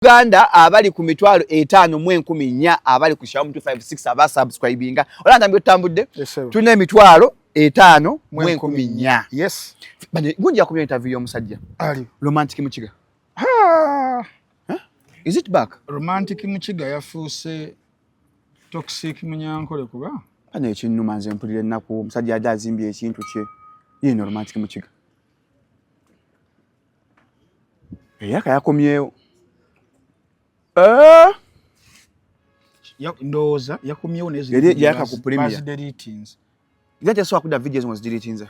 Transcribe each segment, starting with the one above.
Uganda abali ku mitwalo 5,400 abali ku Shalom 256 abasubscribinga olanda mbyo tambudde tune mitwalo 5,400 yes bane gunja ku interview y'omusajja ali Romantic Mukiga is it back Romantic Mukiga yafuuse toxic munyankole kuba bane ekinuma nze mpulire nnaku omusajja ajazimbye ekintu kye yino Romantic Mukiga eyaka yakomyewo ndoza yakumyewo nezi yaka ku premier deletions ngate so akuda videos was deletions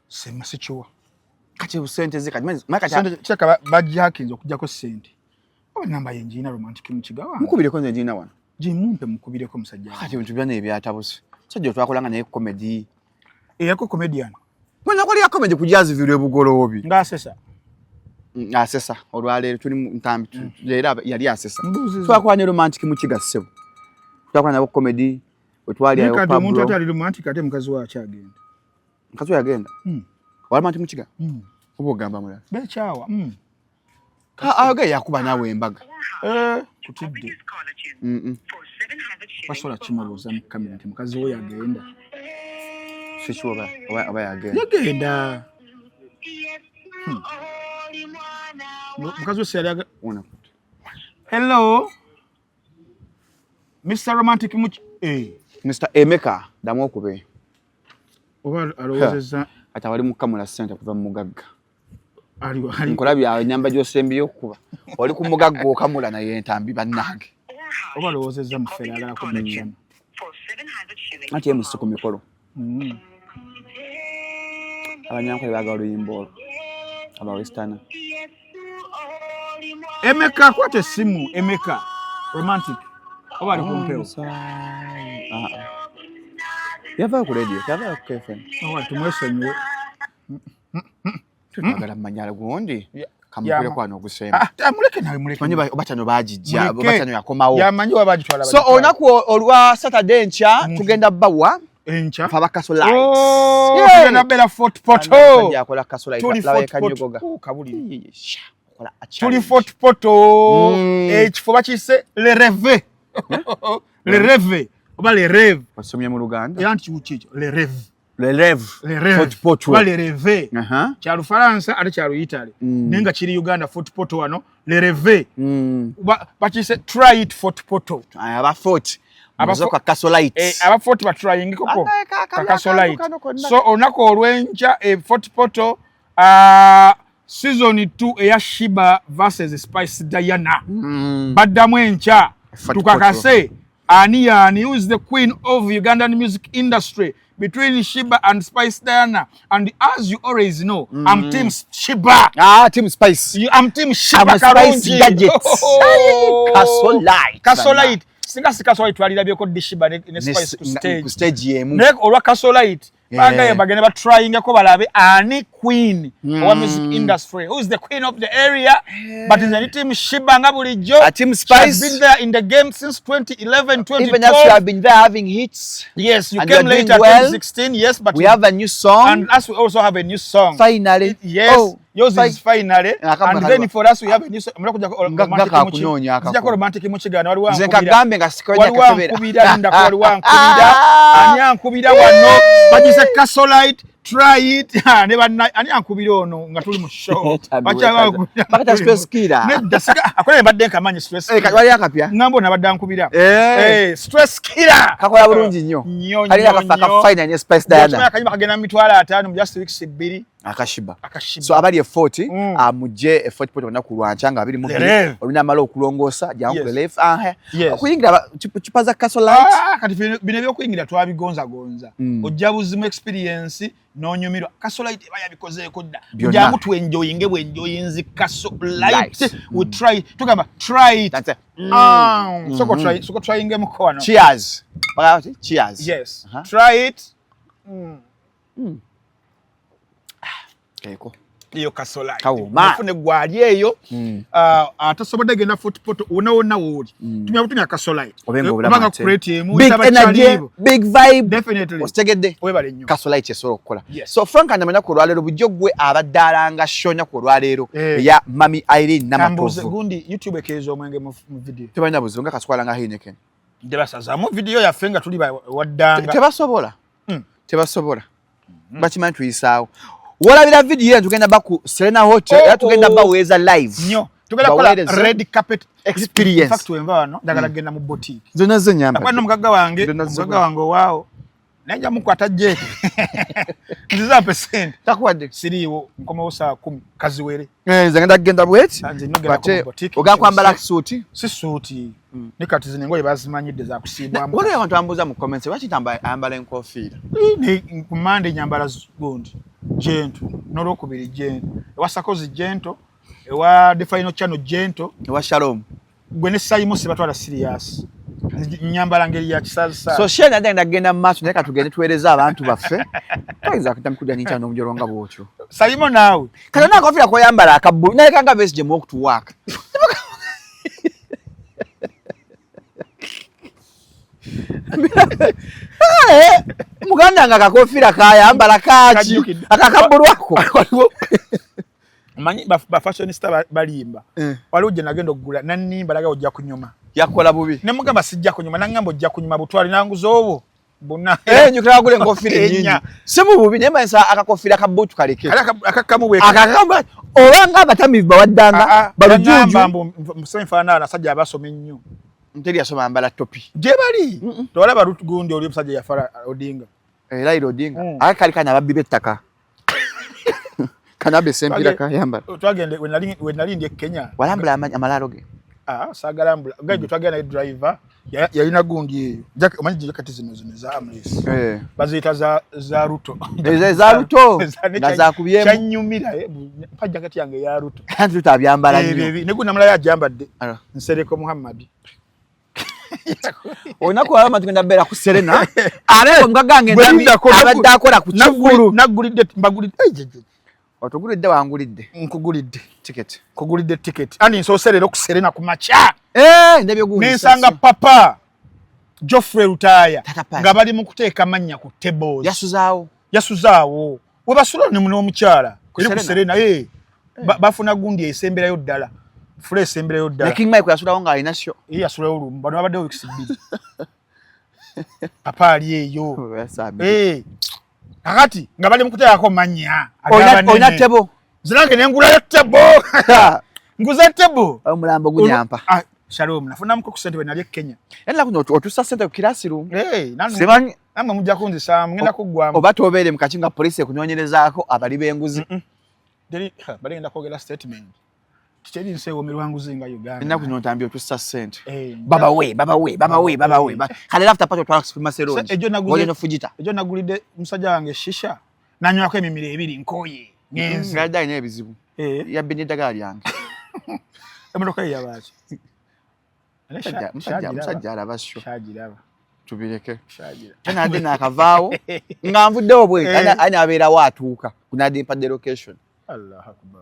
sema sichuwa kati usente zika maka chaka bajihacking okujja ko sente oba namba yenjina Romantic Mukiga wange mukubire ko yenjina wana jimumpe mukubire ko musajja kati bintu byane ebyatabuse sajja twakolanga naye comedy yako comedian mwana kwali ya comedy kujazi vile bugolobi ngasesa asesa olwaleero tuli ntambi leera yali asesa twakwana Romantic Mukiga ssebo twakwana nabo comedy wetwali ayo pablo omuntu atali romantic ate mukazi wa kyagenda mukazi yagenda Romantic Mukiga ubogamba mulala bechawa ayoge yakuba nawe embaga kutidde basola kimaloza mu kamera nti mukazi we yagenda sishuwa aba yagenda mukazi we yali una hello Mr. Romantic Mr. Emeka damokube oba alowezeza atawali mukamula center kuva mu mugagga ali nkola bya nyamba gyosembiyo kuba oli ku mugagga okamula na yentambi bannange oba alowezeza mu fera ala ko mechana ati emusi ku mikolo abanyankole baga oluyimbo aba western Emeka kwate simu Emeka Romantic oba ali kumpeo yava ku radio yava ku FM oba tumwesenye tutagala manyala gundi kamukule kwano okusema muleke nawe muleke manyi batano bajijja batano yakomawo yamanyi wabajitwala so onaku olwa Saturday ncha tugenda bawa encha faba Kasolite tugenda bela Fort Poto yakola Kasolite lawe kanyogoga kabuli kola tuli Fort Poto ekifo bakise le rêve le rêve oba le rêve basomye mu Luganda yanti uchicho le rêve Fort Poto oba le rêve kya Lufaransa ate kya Italy nenga kiri Uganda Fort Poto wano le rêve bakise try it Fort Poto aba Fort abazoka Kasolite aba Fort ba trying koko Kasolite so onako olwencha Fort Poto season 2 eya Shiba versus Spice Diana baddamu encha tukakase ani who is the queen of Ugandan music industry between Shiba and Spice Diana, and as you always know, I'm Team Shiba. Team Spice. I'm Team Shiba. I'm Spice Gadgets. Kasolite. Singa Kasolite walira ko Shiba in Spice ku stage yemu. Nek olwa Kasolite. Bagaye bagene ba trying ko balabe ani queen of music industry. Who is the queen of the area? But is the Team Shiba nga bulijo. Team Spice has been there in the game since 2011, 2012. Even as you have been there having hits. Yes, you came later, 2016. Yes, but we have a new song. And as we also have a new song. Finally. Yes. Yours is finally. And then for us we have a new song. Romantic Mukiga na waliwa nzenkagambe nga sikonya kakebera nda kwa waliwa nkubira wano bagise Kasolite try it ne banna ani ankubira ono nga tuli mu show bacha bakata stress killer ne dasika akole badde nkamanye stress killer wali akapya ngambo na badde ankubira stress killer kakola bulungi nnyo ali akafaka final ne Spice Diana akanyima kagena mitwala 5 mu just weeks 2 akashiba so abali 40 amuje 40 poto na kulwancha nga abiri mu olunamala okulongosa jangu lef okuyingira chipaza Kasolite kati bine byokuyingira twabigonza ojabuzi mu experience nonyumirwa Kasolite bayabikozeeko dda kujja mutu enjoyinge bwe enjoyinzi Kasolite we try tugamba try it soko tryinge mukono cheers cheers yes try it Keko iyo Kasolite Kawuma mufune gwali eyo atasobodde genda footpoto wona woli tumya kutumya Kasolite obanga create emu big energy big vibe definitely ostegedde webale nnyo Kasolite esolo okukola so Frank andamanya ku lwalero bujjo gwe abaddalanga shonya ku lwalero ya Mami Irene Namatovu gundi YouTube ekezo omwenge mu video tebanya buzunga kaswala nga Heineken debasaza mu video ya fenga tuli waddanga tebasobola bakimanyi tuyisaawo wolabira video tugenda baku Serena Hotel era tugenda baweza live nyo tugenda kola red carpet experience in fact wemvano ndagala genda mu boutique zonna zenyamba akwana mugagga wange wao najja mukwata je nziza percent takwadde siriwo nkomawo saa 10 kaziwere zagenda genda bweti oga kwambala suit si suit ne kati zinengoye bazimanyidde za kusibwa wale abantu ambuza mu comments wachi tamba ayambala enkofiira ni kumande nyambala gondi gento n'olwokubiri gento ewa Sakozi gento ewa The Final Channel gento ewa Shalom gwe ne Simon sibatwala serious nyambala ngeri ya kisalsa so shena ndenda genda macho neka tugende tueleza abantu baffe kaiza kutamkuja nicha no mjoronga bwocho Simon nawe kana na kofia ko yambala akabu na kanga base je mu okutuwaka muganda nga kakofira kaya ambala kachi akakabulwako manyi ba fashionista balimba wali uje nagenda okugula nanimba laga ojja kunyuma yakola bubi ne mugamba sijja kunyuma nangamba ojja kunyuma butwali nanguzo obo bonna nyukira gule ngofira nyinyi semu bubi ne mansa akakofira kabutu kaleke akakamu akakamba obanga batamivu bawaddanga balujuju musemfana nasajja abasome nnyo nteri asoma ambala topi je bali tolaba rutugundi oli musajja yafara Odinga Raila Odinga akali kana babbi bettaka kana besempira kayamba twagende we nali ndi Kenya walambula amalalo ge sagalambula gaje twagenda driver yalina gundi eyo jake omanyi kati zino za amresi bazita za Ruto za Ruto naza kubyemu chanyumira pajja kati yange ya Ruto kandi tutabyambala nnyo ne guna yajambadde Nsereko Muhammad onako alama tugenda bera ku Serena areko mgagange ndami abadde akola ku kigulu nagulidde mbagulidde otugulidde wangulidde nkugulidde ticket kugulidde ticket ani nsoserera ku Serena ku macha ndebyo gundi nensanga papa Geoffrey Rutaya nga bali mu kuteeka manya ku tables yasuzaawo we basula ne muno omukyala ku Serena bafuna gundi esemberayo ddala fule esemberayo ddala King Mike yasulawo nga alina sho yasulawo olumbu bano babadde weeks 2 papa ali eyo akati nga bali mu kuteekako manya oyina tebo zirange nengulayo tebo nguza tebo omulambo gunyampa Shalom nafuna mko ku sente we nali Kenya era kuno otusa sente ku classroom sebanyi namwe mujja kunzisa ngenda kugwamu oba tobeere mu kakinga police kunyonyerezaako abali benguzi deri bali ngenda kwogera statement kiteri nsewo mirwanguzi nga Uganda nina kuno ntambye otusa sente baba we kale after part otwala kusipima seronji ejo fujita ejo nagulide musajja wange shisha nanywako emimiro ebiri nkoye ngenzi ngada ine ebizibu yabbe n'eddagala lyange emotoka yabaaki musajja alaba sho shagiraba tubireke kanade nakavaawo nga nvuddewo bwe ani abeerawo atuuka kunade mpadde location Allah akbar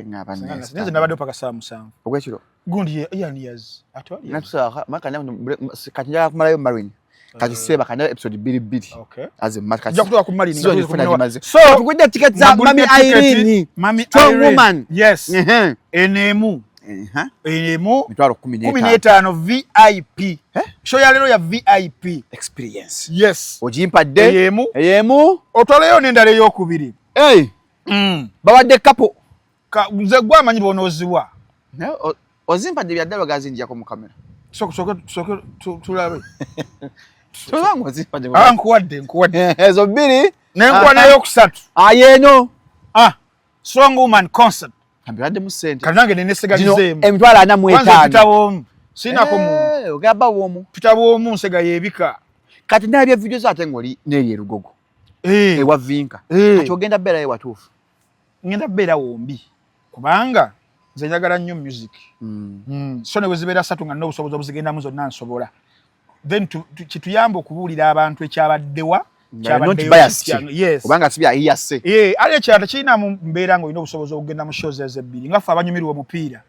ngaba neze nabadde paka saa 7 ogwekiro gundi years atwali natusa makanya katinja kumalayo marine kati seba kanya episode 2 as a market ja kutoka ku marine so tugudde ticket za Mami Irene strong woman yes enemu mitwaro 15 VIP show ya lero ya VIP experience yes ojimpadde eyemu otwaleyo nendale yokubiri bawadde kapo nze gwa manyi bonozibwa ozimpadde byaddalo gazinjako mu kamera soko tulabe tulango zimpadde nkuwadde ezo bbiri nenkuwa nayo kusatu ayeno strong woman concert ambirade mu sente kanange nenesigalizemu emitwala ana mu kwanza tutawomu sinako mu ogaba womu tutawomu nsega yebika kati nabya video zate ngoli neye rugogo ewa vinka kati ogenda bera ewa tufu ngenda bera wombi kubanga nze njagala nnyo music so ne wezibera satu nga n'obusobozi obuzigenda muzo nansobola then kituyamba okubuulira abantu ekyabaddewa not biased. Yes. Kubanga sibya iyase. Ale kyata kina mu mbeera ngo ino obusobozi okugenda mu shows ezebbiri. Ngafa abanyumirwa omupiira.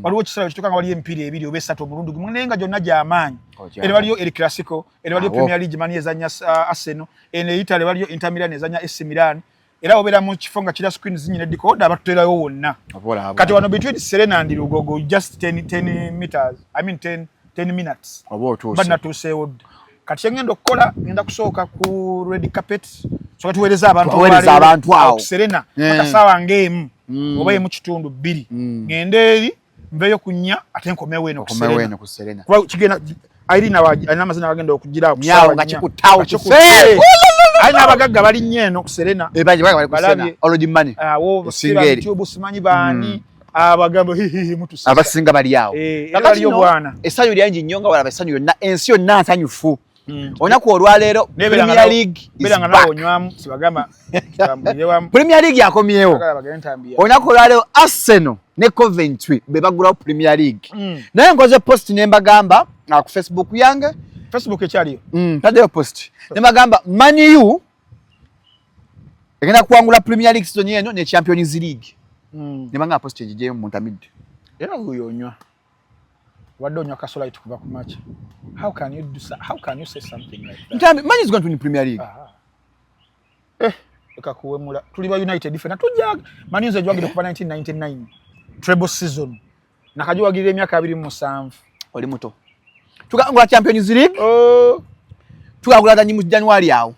Waliwo kisala kituka nga wali empira ebiri obesatu omulundi gumu nenga gyonna gy'amaanyi. Ene waliyo El Clasico, ene waliyo Premier League mani ezanya Arsenal, ene Italy waliyo Inter Milan ezanya AC Milan. Era obera mu kifonga kira screen zinyine decoder abatuterayo wonna. Kati wano between Serena and Lugogo just 10 meters. I mean 10 minutes. Bana tusewo. Kati ngendo kola ngenda kusooka ku red carpet. So tuweereza abantu awo. Serena akasawa ngemu. Obaye mu kitundu 2. Ngende eri mbeyo kunya ate nkomewe eno ku Serena. Kwa kigena Irina amazina bagenda okugira nyawo nga kikutawo aina abagagga bali nyeno ku Serena baje bali ku Serena already money singeri tyo busimanyi bani abagambo mutu sasa abasinga bali yawo nakati yo bwana esanyu lyanji nyonga wala basanyu yonna ensi yonna nsanyufu onaku olwaleero Premier League belanga nawo nywamu sibagamba Premier League yakomyewo onaku olwaleero Arsenal ne Coventry be bagulawo Premier League naye ngoze post nembagamba ku Facebook yange Facebook ekyaliyo tadeyo post nembagamba Man U egenda kuwangula Premier League season eno ne Champions League nembanga post ejijeyo mu ntamid era huyo onywa wadde onywa kasola itukuva ku match. How can you say something like that? Man is going to win Premier League. Ekakuwemula tuli ba United different tujja Man U ejwagire kuva 1999 treble season nakajwagire emyaka 27 oli muto tukangula Champions League tukagula tanyi mu January awo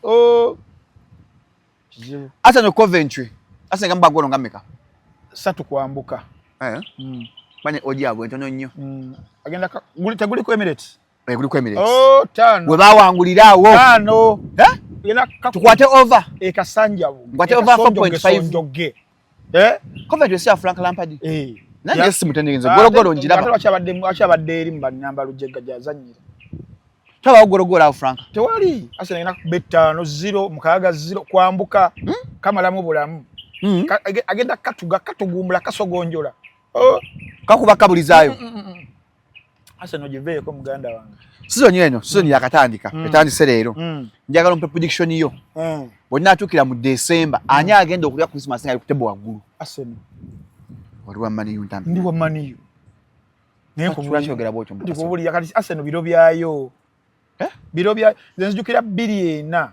Arsenal Coventry Arsenal gamba golo ngameka satu kuambuka banye oji agwe ntono nnyo agenda taguli ku Emirates guli ku Emirates tano we bawangulirawo tano tukwate over ekasanja ngwate over 4.5 Coventry sia Frank Lampard nani yesi mutendenze golo njiraba achabadde eri mbanyamba lujega jazanyira tawa golo Frank tewali Arsenal ina beta no 0 mukaga 0 kwambuka kamalamu bulamu agenda katugumula kasogonjola kakuba kabulizayo Arsenal jive ko muganda wange season yeno season yakatandika etandise leero njagala mpe prediction yo bonna atukira mu December anya agenda okulya Christmas nga kutebo wagulu Arsenal waliwa Man U ntambi ndiwa Man U naye ko bulashogera bwotyo ndiko buli yakati Arsenal biro byayo biro bya zenjukira biliena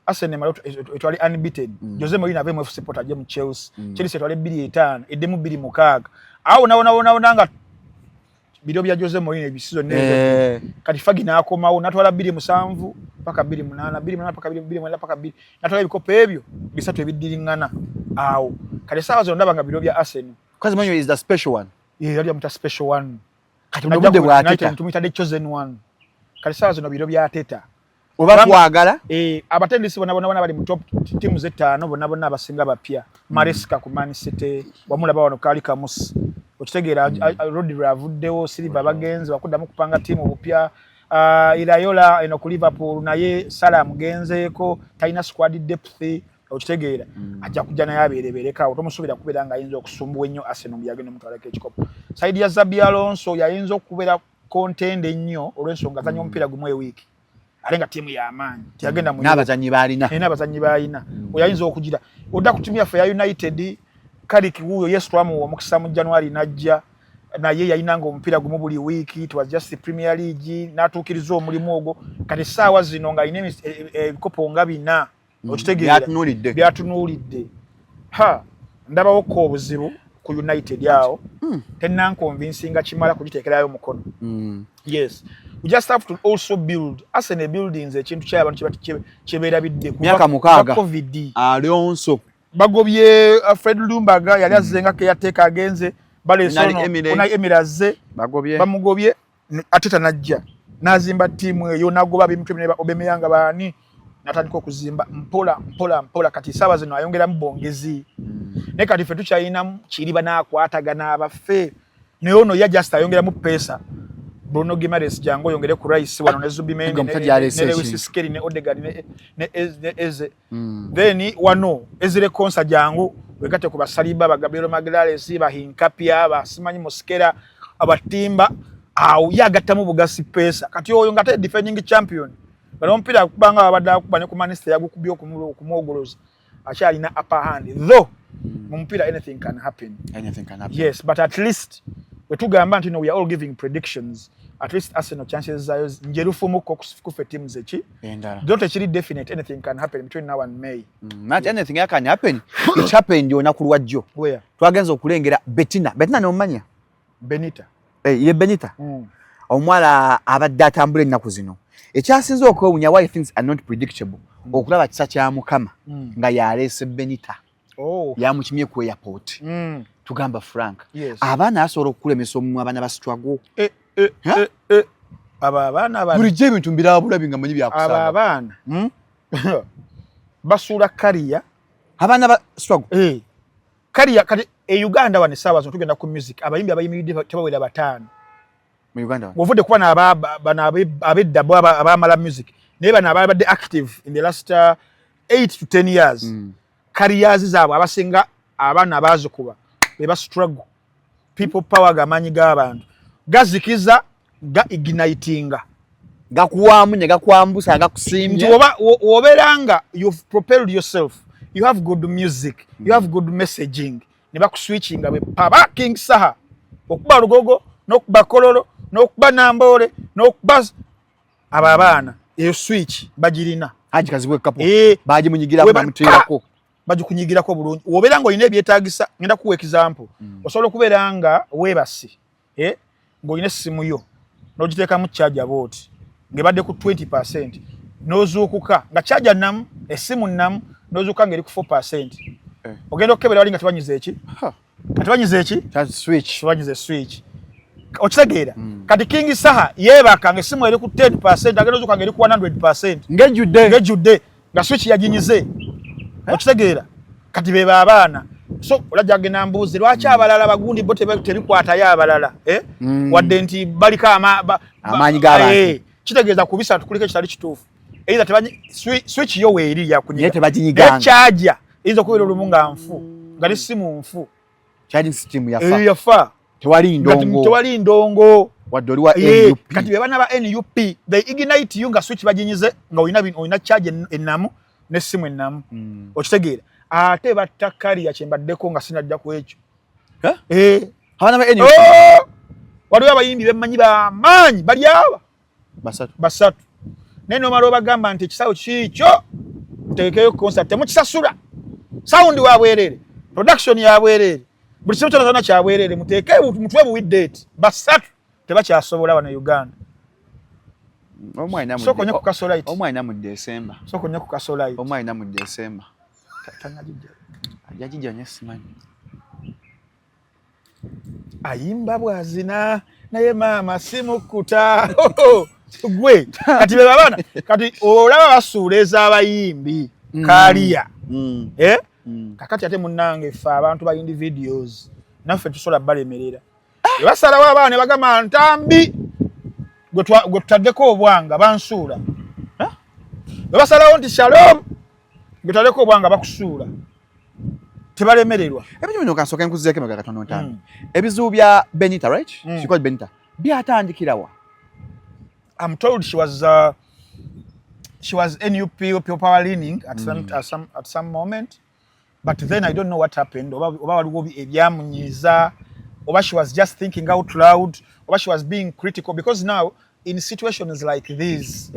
Arsenal malo etwali unbeaten Jose Mourinho ave mu FC Porto aje mu Chelsea Chelsea etwali 2-5 edemu 2-6 awo naona nga biro bya Jose Mourinho ebisizo neza kati fagi nakomawo natwala 2-7 paka 2-8 paka 2-8 paka 2 natwala ebikopo ebyo bisatu ebidiringana awo kati sawa zo ndaba nga biro bya Arsenal because Mourinho is the special one yali amuta special one kati ndobudde bwa Ateta tumita the chosen one kati sawa zo biro bya Ateta oba twagala abatendisi bona bali mu top team zetano bona abasinga bapya Maresca ku Man City wamulaba wano kali kamusi okitegeera Rodri avuddewo Silva bagenze bakuddamu kupanga team obupya Irayola eno ku Liverpool naye Salah mugenzeeko talina squad depth okitegeera ajja kujja naye abeerebereka otomusubira kubeera nga ayinza okusumbuwa ennyo Arsenal yagenda mutwalako ekikopo saidi ya Xabi Alonso yayinza okubeera contend ennyo olw'ensonga azanya omupiira gumu ewiiki alenga timu ya amaanyi tiyagenda mu n'abazanyi balina oyayinza okugira odda ku timu yaffe ya United Carrick wuyo yes twamu omukisa mu January najja naye yayinanga omupiira gumu buli wiiki it was just the Premier League n'atuukiriza omulimu ogwo kati essaawa zino nga alina ebikopo nga 4 okitegeera byatunuulidde ndabawo ko obuzibu ku United yawo tennankonvinsinga kimala kugiteekerayo mukono yes we just have to also build Arsenal buildings ekintu ky'abantu kibeera bidde ku COVID Alonso bagobye Fred Lumbaga yali azenga ke yateeka agenze balesono ona Emiraze bamugobye Ateta najja nazimba timu eyo nagoba bimutu ne Obemeyanga bani natandika okuzimba mpola kati sawa zino ayongera mbongezi ne kati fetu kyayina kiriba nakwatagana abaffe ne ono ya just ayongera mu pesa Bruno Gimares jango yongere ku Rice wano ne Zubimendi ne Lewis Skelly ne Odegaard ne Eze then wano Ezre Konsa jango wekate ku basaliba ba Gabriel Magalhaes ba Hinkapia ba Simanyi Mosquera abatimba au yagatta mu bugasi pesa kati oyo ngate defending champion bano mpira kubanga abadde akuba ne ku minister yagukubye okumwogoloza akyalina upper hand though mu mpira anything can happen. Yes, but at least wetugamba nti we are all giving predictions. At least Arsenal chances zayo njerufumu kufe teams echi. Don't actually definite anything can happen between now and May. Not anything can happen. It happened olunaku lwajjo. Where? Twagenza okulengera Bettina no manya. Benita. Ye Benita. Omwala abadde atambula ennaku zino. Ekyasinze okwewunya why things are not predictable. Okulaba kisa kya Mukama nga yaleese Benita. Yamukimye ku airport. Tugamba Frank. Abaana asobola okulemesa omu abaana ba struggle. Abaana bulijjo ebintu mbirabula binga manyi byakusaba. Abaana basuula kariya. Abaana ba struggle. Kariya kati Uganda wane sawa zo tugenda ku music abayimbi abayimiridde tebawera batano. Mu Uganda. Wovudde kuba abedda abamala music. Naye bano abadde active in the last 8 to 10 years. Careers zaabwe abasinga abaana abazikuba beba struggle. People power gamanyi g'abantu. Gazikiza ga ignitinga. Gakuwamu ne gakwambusa gakusimbye. Oberanga you've propelled yourself. You have good music. You have good messaging. Ne bakuswitchinga be paba King Saha. Okuba Lugogo, n'okuba Kololo, n'okuba Nambole, n'okuba ababaana. Eyo switch bagirina. Haji kazibwe kapo. Baji munyigira ku mutirako. Baji kunyigirako bulungi. Oberanga oyina ebyetaagisa ngenda kuwa example. Osobola okubeeranga weebasi. Ng'oyina essimu yo. N'ogiteeka mu charger booti. Ng'ebadde ku 20%. N'ozuukuka nga charger namu, essimu namu, n'ozuukuka ng'eri ku 4%. Ogenda okukebera wali nga tebanyiza eki? Nga tebanyiza eki? Switch. Tebanyiza switch. Okitegeera kati King Saha yeebaka nga essimu eri ku 10% agenda ozuukuka ng'eri ku 100%. Ngejjudde nga switch yaginyize. Okitegeera kati be abaana so olajja agenda mbuuzi lwaki abalala bagundi bo tebikwatayo abalala wadde nti baliko amaanyi g'abantu kitegeeza kubisa tukulika ekitali kituufu either tebanyi switch yo weeri yakunyiga tebaginyiganga charger eyinza okubeera olumu nga nfu nga n'essimu nfu charging system yafa tewali ndongo wadde oli wa NUP kati be bana ba NUP they ignite you nga switch baginyize nga oyina charge ennamu n'essimu ennamu okitegeera ate battakali yakyembaddeko nga sinajja ku ekyo abana ba NUP waliwo abayimbi bemmanyi bamaanyi bali aba basatu naye nomala obagamba nti ekisawo kiikyo mutegekeyo concert temukisasula sound wa bwerere production ya bwerere buli kimu kyona kya bwerere muteekeyo mutwe buwi date basatu tebakyasobola wano Uganda. Sokonya ku Kasolite. Omwana mu December. Sokonya ku Kasolite. Omwana mu December. Tangajija. Ajajija nyesimani. Ayimba bwazina naye mama simukuta. Gwe kati be babana kati olaba basuuleza abayimbi kaliya. Kakati ate munnange ffe abantu bayindi videos naffe tusola balemerera. Basalawo abaana ne bagamba ntambi gwe tutaddeko obwanga bansuula. Basalawo nti shalom gwe tutaddeko obwanga bakusuula. Tebalemererwa. Ebintu bino kasooka nkuzizeeko emabega katono ntambi. Ebizibu bya Benita, right? She called Benita. Byatandikirawa. I'm told she was NUP power leaning at some moment, but then I don't know what happened. Or she was just thinking out loud, or she was being critical, because now in situations like this,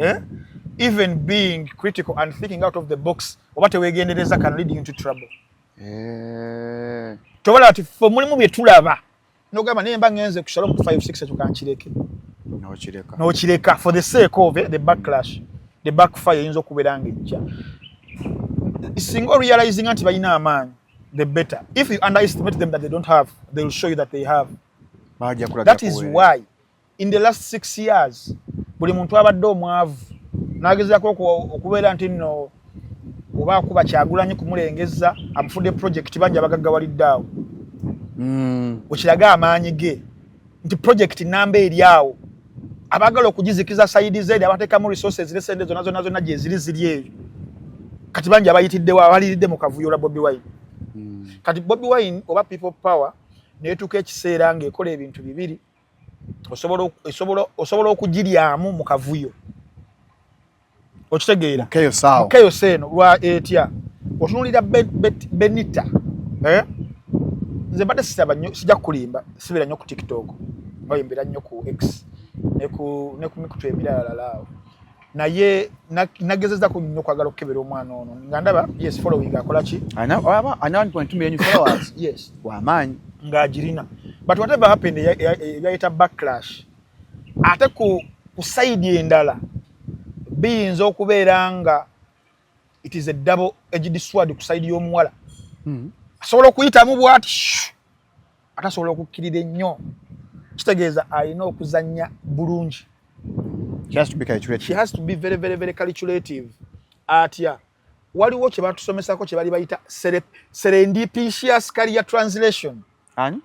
even being critical and thinking out of the box, what we again can lead you into trouble. Tobola ati for mulimu byetulaba nogamba naye mbangenze ku Shalom 5-6 tukanchireke no chireka for the sake of the backlash, the backfire yinzo kuberanga ejja. Single realizing anti bayina amaanyi, the better. If you underestimate them that they don't have, they will show you that they have. That is why in the last 6 years buli muntu abadde omwavu nagezaako okubeera nti nno oba kuba Kyagulanyi kumulengeza amufudde project banja abagaggawalidde awo. Okiraga amaanyi ge nti project namba eri awo abagala okugizikiza sayidi zedi abateekamu resources n'essente zonna gye ziri eyo. Kati banja abayitiddewo abaliridde mu kavuyo lwa Bobi Wine. Kati Bobi Wine oba people power neetuuka ekiseera ng'ekola ebintu bibiri osobola okugiryamu mu kavuyo. okitegeera mukeyo seno lwa etya otunulira Benita nze mbadde sijja kulimba sibira nnyo ku TikTok nga yimbira nnyo ku X ne ku mikutu emirala laawo naye nagezeza ku nnyo kwagala okukebera omwana ono nga ndaba yes following akola ki ana 1.2 million followers yes wamaanyi ng'agirina but whatever happened yayita backlash ate ku side endala biyinza okubeera nga it is a double edged sword ku side y'omuwala asobola okuyitamu bw'ati atasobola okukkirira ennyo kitegeeza alina okuzannya bulungi. She has to be calculative. She has to be very, very, very calculative. Atya waliwo kye batusomesako kye bali bayita serendipitous career translation. Ani?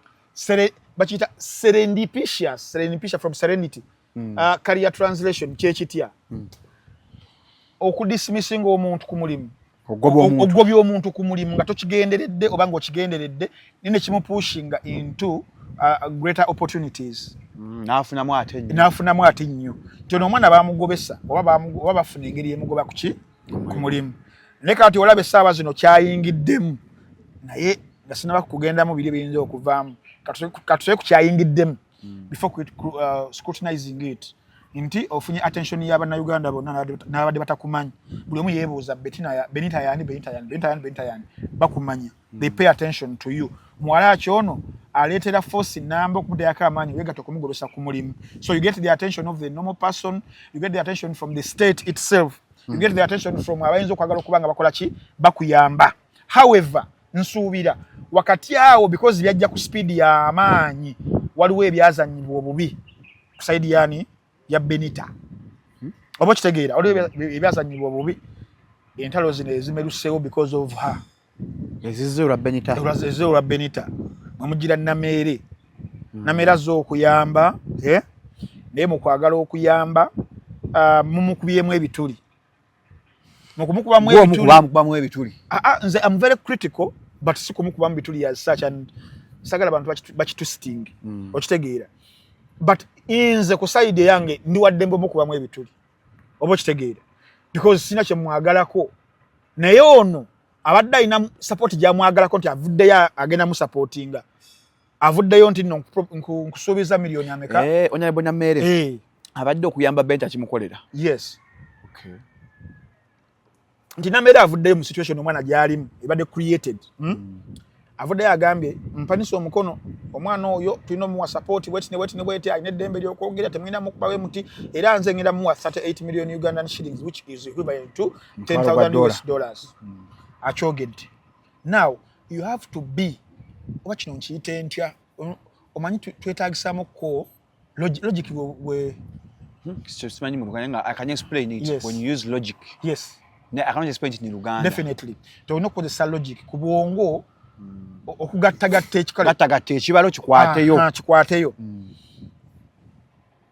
Bakiyita serendipitous from serenity. Career translation kyekitya. Okudismissing omuntu ku mulimu. Ogobya omuntu ku mulimu nga tokigenderedde oba ng'okigenderedde nine kimupushinga into greater opportunities. Nafunamu ate nnyo. Tono omwana bamugobesa oba bafuna engeri emugoba kuki ku mulimu. Ne kati olabe essaawa zino kyayingiddemu naye nga sinaba kugendamu biri biyinza okuvaamu katuse ku kyayingiddemu before scrutinizing it nti ofunye attention y'Abannayuganda bonna n'abadde batakumanyi buli omu yeebuuza Benita yani bakumanya they pay attention to you muwala kyono aleetera force namba okumuteekako amaanyi weegatta okumugobesa ku mulimu so you get the attention of the normal person you get the attention from the state itself you get the attention from abayinza okwagala okuba nga bakola ki bakuyamba however nsuubira wakati awo because byajja ku speed ya amaanyi waliwo ebyazanyibwa obubi ku side yani ya Benita oba kitegeera waliwo ebyazanyibwa obubi entalo zino ezimeruseewo because of her ezizura Benita mumugira Nameere Nameere azza okuyamba naye mu kwagala okuyamba mumukubyemu ebituli mukumukubamu ebituli nze I'm very critical but sikumukubamu bituli as such and sagala bantu bakitwisting okitegeera but inze ku side yange ndi waddembe mukubamu ebituli oba okitegeera because sina kye mwagalako naye ono abadde alina support gyamwagalako nti avuddeyo agenda mu supportinga avuddeyo nti nno nkusuubiza miliyoni ameka Honorable Nameere abadde okuyamba Benita kimukolera yes nti Nameere avuddeyo mu situation omwana gyalimu ebadde created avuddeyo agambye mpanisa omukono omwana oyo tulina omuwa support bweti alina eddembe ly'okwogera temulina mukubawe muti era nze ngenda muwa 38 million Ugandan shillings which is equivalent to $10,000 akyogedde now you have to be oba kino nkiyite ntya omanyi twetaagisaamuko logic we simanyi mu Luganda I can explain it yes. When you use logic yes I can't explain it in Luganda definitely tolina okukozesa logic ku bwongo okugattagatta ekibalo kikwateyo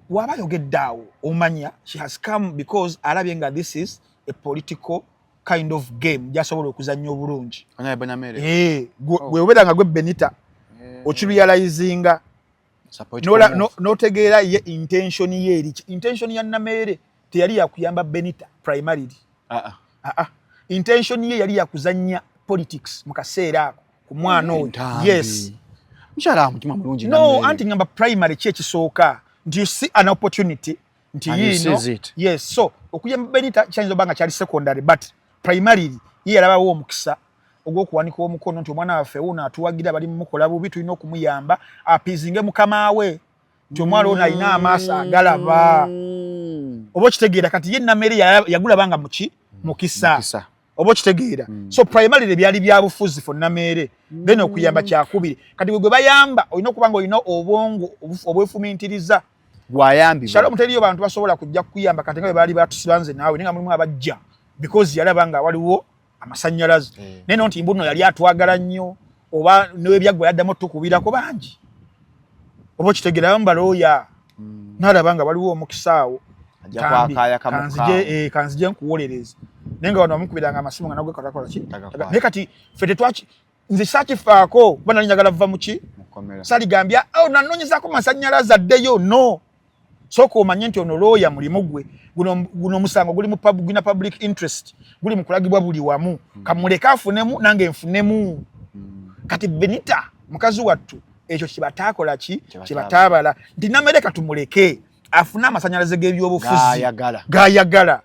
waba yogedde awo omanya she has come because alabye nga this is a political kind of game gyasobola okuzannya obulungi gweobeera nga gwe Benita okirealizinga notegeera ye intention ye eri intention ya Nameere teyali yakuyamba Benita primarily intention ye yali yakuzannya politics mu kaseera ako ku mwana oyo yes mchala mutima mulungi no anti ngamba primary kye kisooka nti you see an opportunity nti yino yes so okuyamba Benita kyanyiza banga kyali secondary but primarily ye yalabawo omukisa ogw'okuwanika omukono nti omwana waffe wuno atuwagira bali mumukola bubi tulina okumuyamba apizinge mukama we nti omwana ono alina amaaso agalaba oba okitegeera kati ye Nameere yagulabanga mukisa oba okitegeera so primarily byali bya bufuzi for Nameere then okuyamba kyakubiri kati gwe bayamba olina okuba nga olina obwongo obwefumintiriza bwayambi Shalom teriyo bantu basobola kujja kuyamba kati nga bali batusibanze naawe ninga mulimu abajja because yalaba nga waliwo amasannyalaze neno nti mbuno yali atwagala nnyo oba n'ebyagwa yaddamu tukubirako bangi oba okitegeera mbaloya n'alaba nga waliwo omukisaawo kanzije nkuwolereza naye nga wano wamukubiranga amasimu nga nagwe katakola ki naye kati ffe tetwaki nze saakifaako kuba nali njagala vva muki saligambya nanoonyezaako masannyalaze addeyo no soko omanye nti ono lawyer mulimu gwe guno musango guli mu public interest guli mu kulagibwa buli wamu kamuleka afunemu nange nfunemu kati Benita mukazi wattu ekyo kibatakola kibatabala ndi namereka tumuleke afuna amasanyalaze g'ebyobufuzi gayagala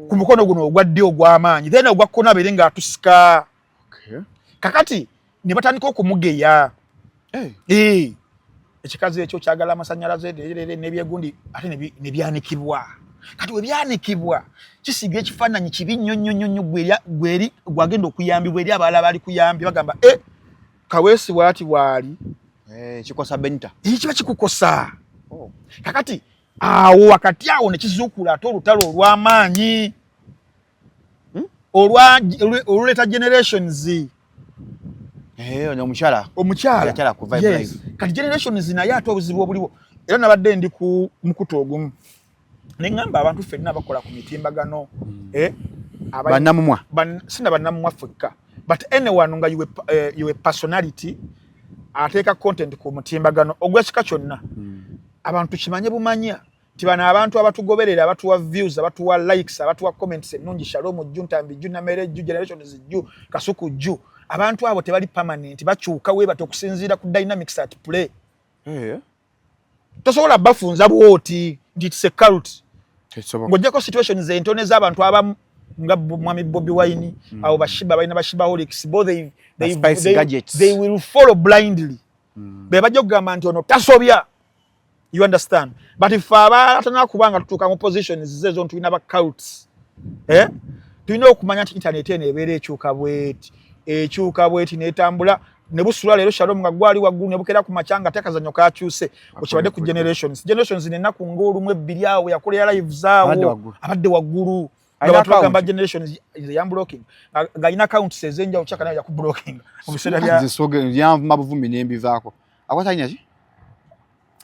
ku mukono guno ogwadde ogw'amaanyi then ogwakkona berenga atusika kakati ne batandika okumugeya ekikazi ekyo kyagala amasanyalaze n'ebyegundi ate nebyanikibwa kati we byanikibwa kisiga ekifaananyi kibi nnyo gweri gwagenda okuyambibwa eri abalala bali kuyambi bagamba Kaweesi bwati bwali kikosa Benita kiba kikukosa kakati awo wakati awo ne kizuukula ate olutalo olw'amaanyi oluleta generations omukyala ku Vibe Live kati generations naye ate obuzibu obuliwo era nabadde ndi ku mukutu ogumu ne ngamba abantu ffenna bakola ku mitimbagano bannamumwa sina bannamumwa ffekka but anyone nga you a personality ateeka content ku mutimbagano ogwekika kyonna abantu kimanye bumanya tibana abantu abatugoberera abatuwa views abatuwa likes abatuwa comments ennungi Shalom Juntambi Junamere generations ju Kasuku ju abantu abo tebali permanent bakyuka we batokusinzira ku dynamics at play tosobola bafunza bwoti nditse cult ngojeko situations entone z'abantu abamu nga mwami Bobby Wine abo bashiba balina bashiba holics both they will follow blindly bebajo kugamba nti ono tasobya you understand but if abatana kubanga tutuka mu positions zezo ntulina ba cults tulina okumanya nti internet ene ebeera ekyuka bweti netambula ne busula leero Shalom nga gwali waggulu ne bukera ku machanga tekazanyo kakyuse okibadde ku generations nenaku ng'olumu ebbiri awo yakolera live zaawo abadde waggulu abantu bagamba generations is blocking galina accounts ezenja uchaka nayo ku blocking omusera bya zisoge yamabuvumi nembivaako akwatanya ki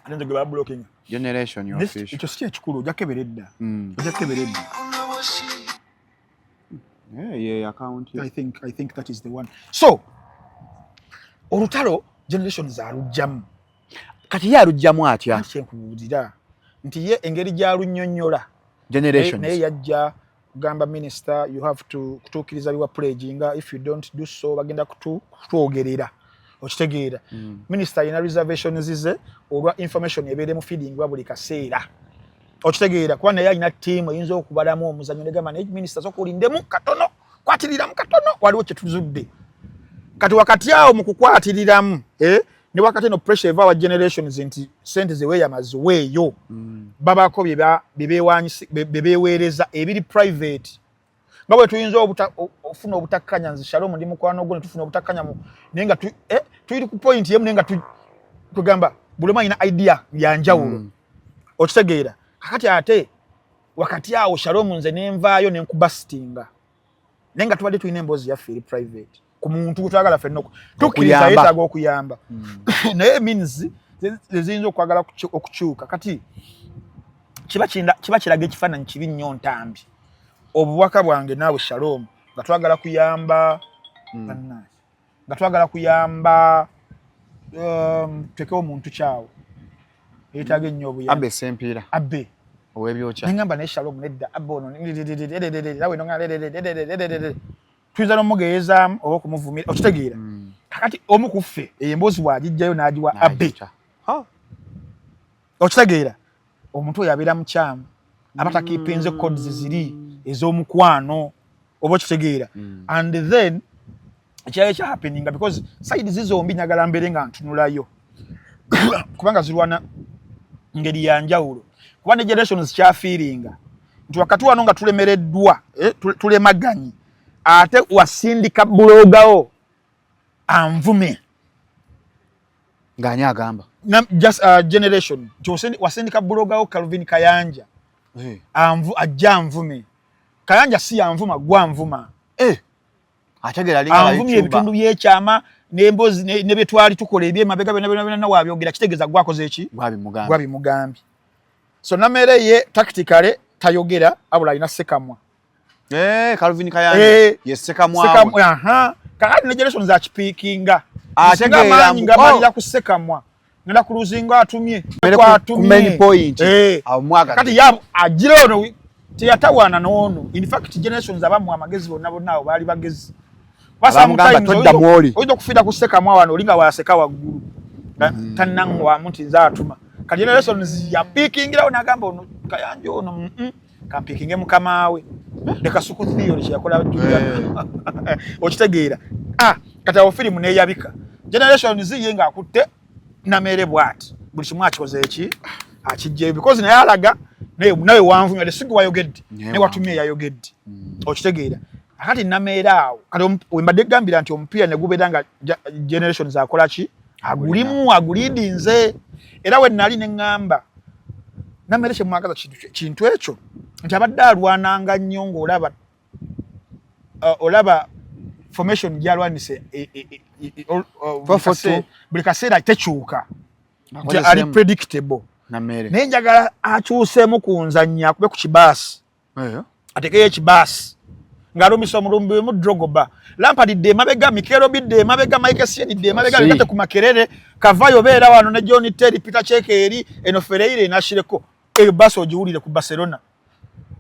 alende gaba blocking generation your fish ekyo si ekikulu jakeberedda jakeberedda yeah account I think that is the one so olutalo generations alujjamu kati yarujjamu atya kyenkubulira nti ye engeri gyalunnyonnyola generations naye yajja kugamba minister you have to kutuukiriza biwa pledginga if you don't do so bagenda kutwogerera okitegeera minister yina reservations ze olwa information ebeere mu feeding wa buli kaseera okitegeera kuba naye alina team eyinza okubalamu omuzanyo ne gamba naye minister sokulindemu katono kwatiriramu katono waliwo kyetuzudde kati wakati awo mu kukwatiriramu ne wakati no pressure eva wa generations nti sente zeweyamazi weeyo babako bebeweereza ebiri private nga bwe tuyinza ofuna obutakkanya nze Shalom ndi mukwano gwo ne tufuna obutakkanya naye nga tuyiri ku point yemu naye nga tugamba buli omu alina idea yanjawulo okitegeera kakati ate wakati awo Shalom nze nenvaayo nenkubasitinga naye nga tubadde tulina emboozi yaffe eri private ku muntu twagala ffenna tukkiriza yeetaaga okuyamba naye means ziyinza okwagala okukyuka kati kiba kiraga ekifaananyi kibi nnyo ntambi obubaka bwange naawe Shalom nga twagala kuyamba nga twagala kuyamba tutekewo omuntu kyawo yeetaaga ennyo obuyambi Abbe Sempiira Abbe ow'ebyokya nengamba naye Shalom nedda Abbe ono tuyinza n'omugeezaamu oba okumuvumira okitegeera kakati omu ku ffe emboozi bw'agijjayo n'agiwa Abbe okitegeera omuntu oyo abeera mukyamu abatakiipinze codes ziri ez'omukwano oba okitegeera and then ekirala ekyahappeninga because side zizombi nyagala mbeere nga ntunulayo kubanga zirwana ngeri yanjawulo kuba ne generations kyafiiringa nti wakati wano nga tulemereddwa tulemaganyi ate wasindika bulogawo anvume ng'ani agamba just generation wasindika bulogawo Calvin Kayanja ajja anvume Kayanja si yanvuma gwa nvuma ategera anvumye ebitundu by'ekyama n'emboozi ne bye twali tukola ebyemabega byonna waabyogera kitegeeza gwakoze eki gwabimugambye so namere ye tactically tayogera abula alina sekamwa Calvin Kayanja yesekamwa kakati ne generations akipiikinga ategera amaanyi nga balira ku sekamwa ngenda ku luzingo atumye ku main point omwaga kati yabo ajira ono teyatawana n'ono. In fact generations abamu amagezi bonna abo baali bagezi basamugamba todda mwoli oyinza okufira ku sseka mwawano olinga waseka waggulu tannangwa muti nze atuma ka generations ya pikingira onagamba ono Kayanja ono kampikinge mukamaawe leka suku theory kyakola okitegeera kati awo firimu neyabika generations yenga akutte namere bwati buli kimu akikoze eki akijje because naye alaga naye wanvunya lesigu wayogedde ne watumye yayogedde okitegeera akati namera awo kati wembadde gambira nti omupiira ne gubeera generations akola ki agulimu agulidinze era we nali ne ngamba namere kye mwagaza kintu ekyo nti abadde alwananga nnyo ng'olaba formation gyalwanise buli kaseera tekyuka nti ali predictable naye njagala akyuseemu ku nzannya akube ku kibaasi atekeyo ekibaasi ng'alumisa omulumbi mu Drogba Lampard dde emabega Mikel Obi dde emabega Mike Essien dde emabega bigate ku Makerere Kavayo beera wano ne John Terry Peter Cheke eno Ferreira nashireko ebaasi ogiwulire ku Barcelona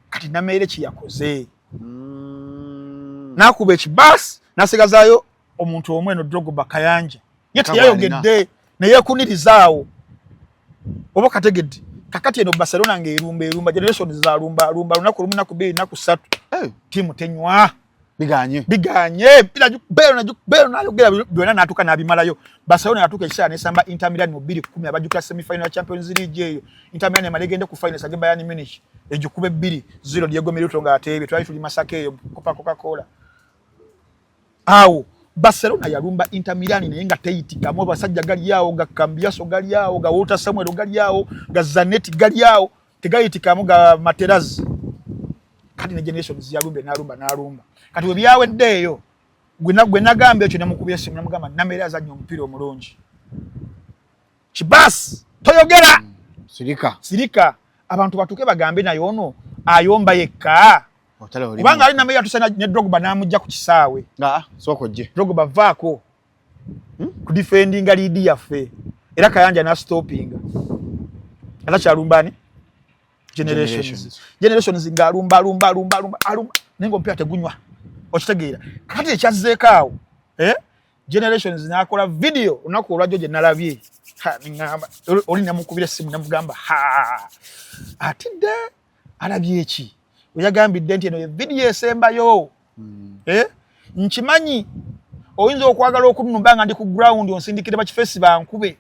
kati nameere kiyakoze nakuba ekibaasi nasigazaayo omuntu omwe eno Drogba Kayanja ye teyayogedde neyeekunirizaawo oba kategedde kakati eno Barcelona ng'erumba generations za lumba lunaku lumu naku bbiri naku ssatu tiimu tenywa biganye bero nayogera byonna n'atuuka n'abimalayo Barcelona yatuuka ekiseera n'esamba Inter Milan mu 2-10 abajjukira semi-final ya Champions League eyo Inter Milan emale egende ku finals age Bayern Munich egikube 2-0 Diego Milito ng'ateebye twali tuli Masaka eyo Coca-Cola awo Barcelona yalumba Inter Milan naye nga teyitikamu abasajja gali yawo ga Cambiaso gali yawo ga Walter Samuel gali yawo ga Zanetti gali yawo tegayitikamu ga Materazzi kati ne generations nalumba kati we byawedde eyo gwe nagambe ekyo namukubye simu namugamba namera azannya omupiira omulungi kibasi toyogera sirika abantu batuke bagambe nayo ono ayomba yekka kubanga ali namera tusana ne Drogba namujja ku kisaawe soko je Drogba vaako ku defending lead yaffe era Kayanja na stopping ala chalumbani generations ngalumba nengo mpya tegunywa okitegeera kati ekyazzeekaawo generations nakola video unaku olwajjo gye nalabye ngamba oli namukubira simu namugamba atidde alabye eki oyagambidde nti eno ye video esembayo nkimanyi oyinza okwagala okunnumba nga ndi ku ground onsindikire bakifesi bankube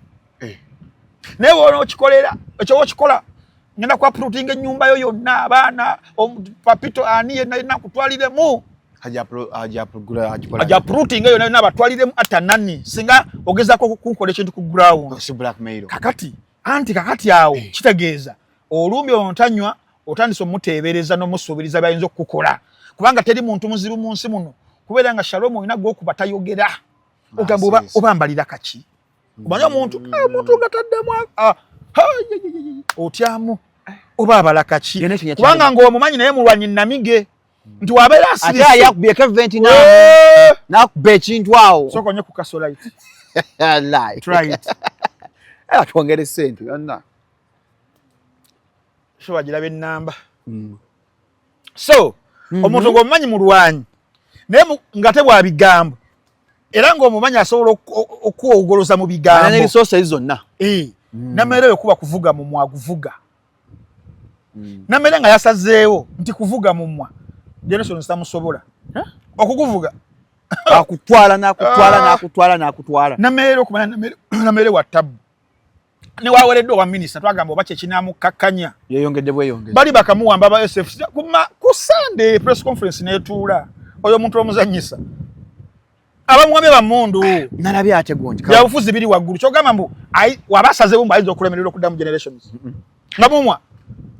naye woona okikolera ekyo okikola ngenda kwa pruting ennyumba yo yonna abaana papito aniye nakutwaliremu aja pruting yo nabatwaliremu atanani singa ogezako kunkola ekintu ku ground kakati awo kitegeeza olumbi ontanywa otandise omuteebereza n'omusuubiriza byayinza okukukola kubanga teri muntu muzibu mu nsi muno kubeera nga Shalom olina gw'okuba tayogera ogamba oba mbalira kaki kumanya omuntu nga taddemu otyamu oba abala kaki kubanga ng'omumanyi naye mulwanyi namige nti wabeera asirise ate yakubyeko event nakuba ekintu awo sooka nnyo ku Kasolite twongere sente yonna so bagiraba ennamba so omuntu ng'omumanyi mulwanyi naye nga tebwabigambo era ng'omumanyi asobola okuwogoloza mu bigambo n'ebisoose zonna namere we kuba kuvuga mu mwaguvuga namere nga yasazeewo nti kuvuga mu mwa generation tamusobola okukuvuga nakutwala namere okumanya namere wa tabu ne wawereddwa wa minister twagamba oba kyekinamukakkanya bali bakamuwamba aba SFC ku Sunday press conference netuula oyo omuntu omuzanyisa abamuwambe bamundu nalabye ate gondi yabufuzi biri waggulu kyogamba mbu wabasazeewo mbu ayinza okulemererwa okuddamu generations nga mumwa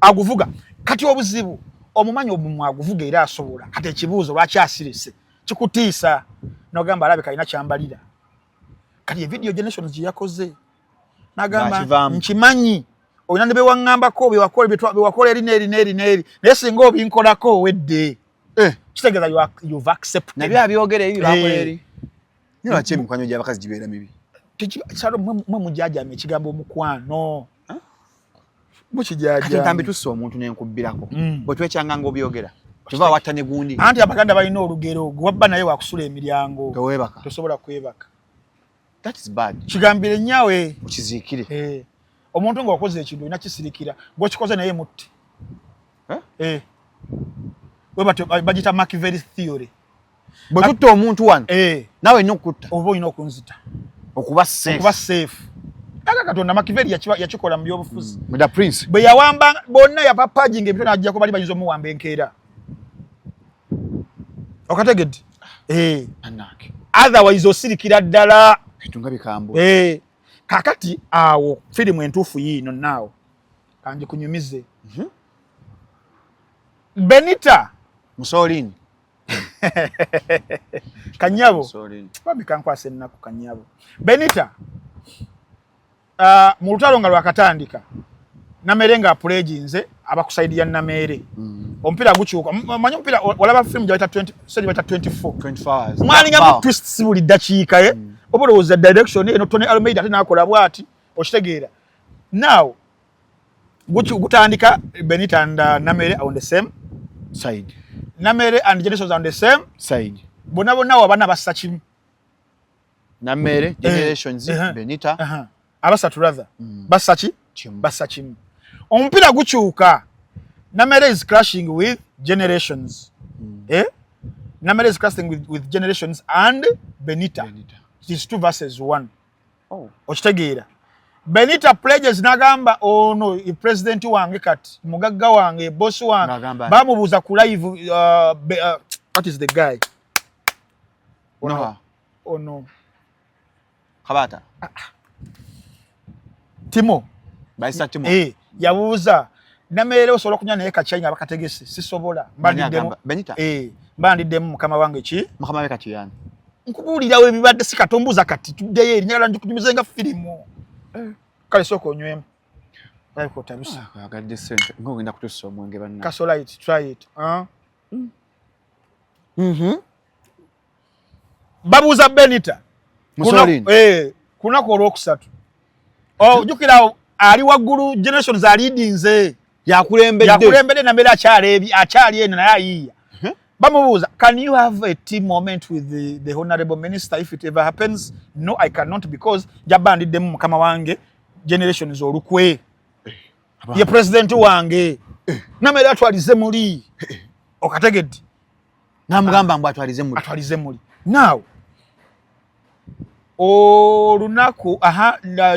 aguvuga kati obuzibu omumanyi omumwa aguvuga era asobola kati ekibuuzo lwaki asirise kikutiisa nogamba alabe kalina kyambalira kati evidiyo generations gye yakoze nagamba nkimanyi olina ne bewaŋŋambako bewakola eri n'eri naye singa obinkolako owedde kitegeeza you've accepted nabyo abyogera ebi bakola eri lwaki emikwanyo gy'abakazi gibeera mibi salo mwe mujaja ekigambo omukwano mukijaja kati ntambi tusse omuntu n'enkubbirako bwe twekyanga ng'obyogera tuva watta ne gundi anti abaganda balina olugero gwabba naye wakusula emiryango tewebaka tosobola kwebaka. that is bad kigambire nnyawe ukiziikire omuntu ng'okoze ekintu olina kisirikira gw'okikoze naye mutte bagita Machiavelli theory bwe tutta omuntu wano nawe olina okutta oba olina okunzita okuba safe aga Katonda Machiavelli yakikola mu byobufuzi the prince bwe yawamba bonna yapapajinga ebito n'ajjako bali bayinza omuwamba enkeera okategedde otherwise osirikira ddala etunga bikambo kakati awo firimu entuufu yiino naawo kanji kunyumize Benita Mussolini Kanyabo babikankwasa ennaku Kanyabo Benita mu lutalo nga lwakatandika Namere nga apulejinze abakusaidia Namere ompira gukyuka manyi ompira walaba film gya 24 mwalinga mu twist sibuli dakiika obolowooza direction eno Tony Almeida ate nakola bwati okitegeera now gutandika Benita and Namere on the same side Namere and Generations on the same side bona wabana bassa kimu Namere Generations Benita abasatu rather bassa kimu ompira gukyuka Namere is clashing with Generations Namere is clashing with Generations and Benita. It is 2 versus 1 okitegeera Benita pledges nagamba no president wange kati mugagga wange boss wange bamubuuza ku live what is the guy no Kabata Timo baisa Timo yabuuza Namere osobola okunya naye kachanya abakategese sisobola mbaliddemu Benita mbaliddemu mukama wange ki mukama we kati yani nkubuulirawo ebibadde sikatombuuza kati tuddeyo erinnyala ndikunyumizenga firimu kale soko onywemu aliko tabusa agadde sente ngogenda kutussa omwenge banna Kasolite try it babuuza Benita Mussolini kunako olwokusatu jukira ali waggulu Generations alidinze yakulembedde Namere akyali eno naye ayiiya bamubuuza can you have a team moment with the honorable minister if it ever happens? No, I cannot because jabandiddemu mukama wange Generations olukwe ye president wange Namere atwalize muli okategedde namugamba mbu atwalize muli now olunaku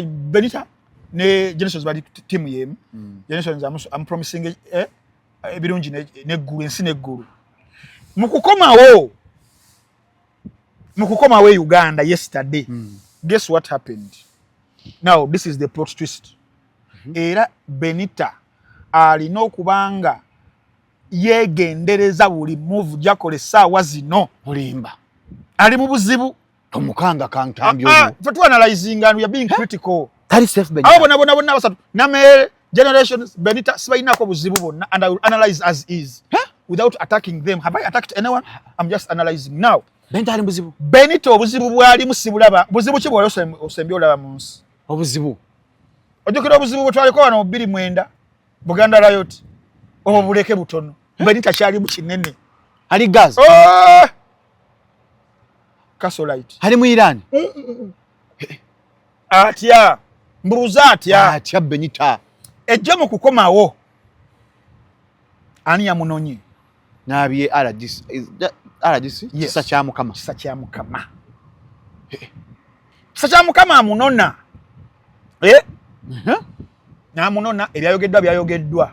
Benita ne Generations bali team yemu Generations I'm promising ebirungi neggulu ensi neggulu mukukomawo Uganda yesterday guess what happened now this is the plot twist era Benita alina okubanga yegendereza buli move jakole saawa zino bulimba ali mu buzibu omukanga kantambyo fatu analyzing and we are being critical tali safe Benita abo bona basatu Namere Generations Benita sibayinako buzibu bonna and I will analyze as is without attacking them. Have I attacked anyone? I'm just analyzing now. Benita ali buzibu Benita obuzibu bwali musibulaba buzibu ki bwali osembye olaba munsi obuzibu ojukira obuzibu bwetwaliko wano 29 Buganda Riot obo buleke butono Benita kyali mu kinene ali gas Kasolite ali mu Iran atya mburuza atya Benita ejja mu kukomawo ani yamunonye nabye RDC kisa kya mukama amunona namunona ebyayogeddwa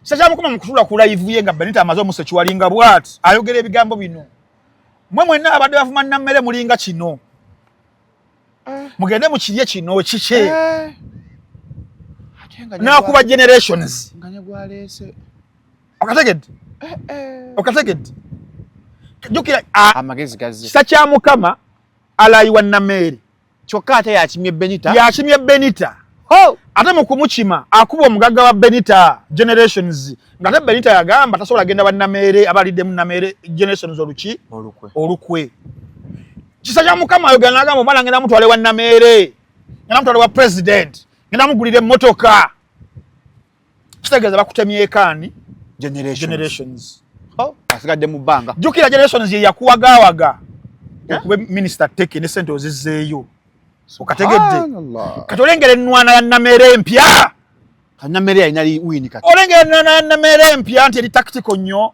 kisa kya mukama mukutula ku live ye nga Benita amaze omusekiwalinga bwati ayogera ebigambo bino mwe mwenna abadde bavuma Namere mulinga kino mugende mu kirye kino kike nakuba Generations ngane gwalese okategedde jukira amagezi gaze kisa kya mukama alayiwa Namere kyokka ate yakimye Benita ate mu kumukima akuba omugagga wa Benita Generations ngate Benita yagamba tasobola genda ba Namere abaliddemu Namere Generations olukwe kisa kya mukama ayogera n'agamba omwana ngenda mutwale wa Namere ngenda mutwale wa president ngenda mugulire emmotoka kitegeeza bakutemye ekaani generations asigadde mu bbanga jjukira generations ye yakuwagaawaga okuba minister teke ne sente ozizzeeyo okategedde kati olengera ennwana ya Namere empya Namere yalina wini kati olengera ennwana ya Namere empya nti eri tactical nnyo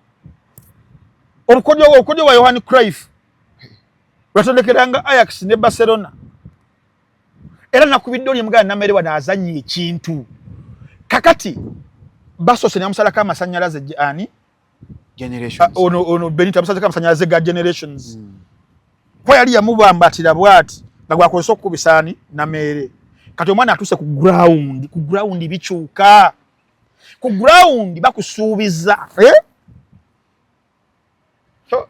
olukodyo wa Johan Cruyff lwatondekeranga Ajax ne Barcelona era nakubidde oli muganda Namere wano azannya ekintu kakati basose namusalako amasanyalaze ani generations ono Benito amusalako amasanyalaze ga generations kwa yali yamubambatira bwati nga gwakozesa okubisaani Namere kati omwana atuse ku ground bikyuka ku ground bakusuubiza so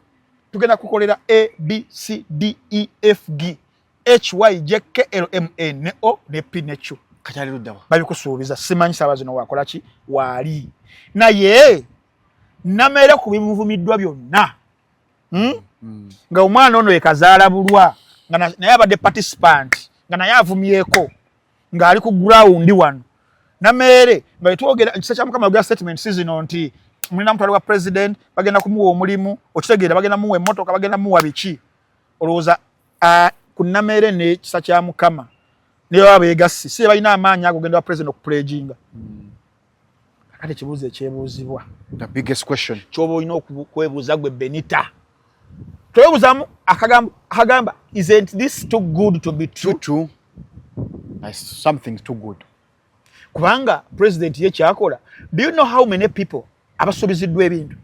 tugenda kukolera A B C D E F G H Y J K L M N O ne P ne Q kati luddawa babikusuubiza simanyi saawa zino wakola ki waali naye Namere ku bimuvumiddwa byonna nga omwana ono yekazaala bulwa nga naye abadde participant nga naye avumyeko ng'ali ku ground wano Namere nga yetwogera kisa kya mukama gwa statement season nti mulina mutwale wa president bagenda kumuwa omulimu okitegeera bagenda muwa emmotoka bagenda muwa biki olowooza ku Namere ne kisa kya mukama niyo abeegassi si balina amaanyi ago genda wa president okupulejinga kakati ekibuuzo ekyebuuzibwa the biggest question kyoba olina okwebuuza gwe Benita twebuuzamu akagamba isn't this too good to be true? Something's too good kubanga president ye kyakola do you know how many people abasuubiziddwa ebintu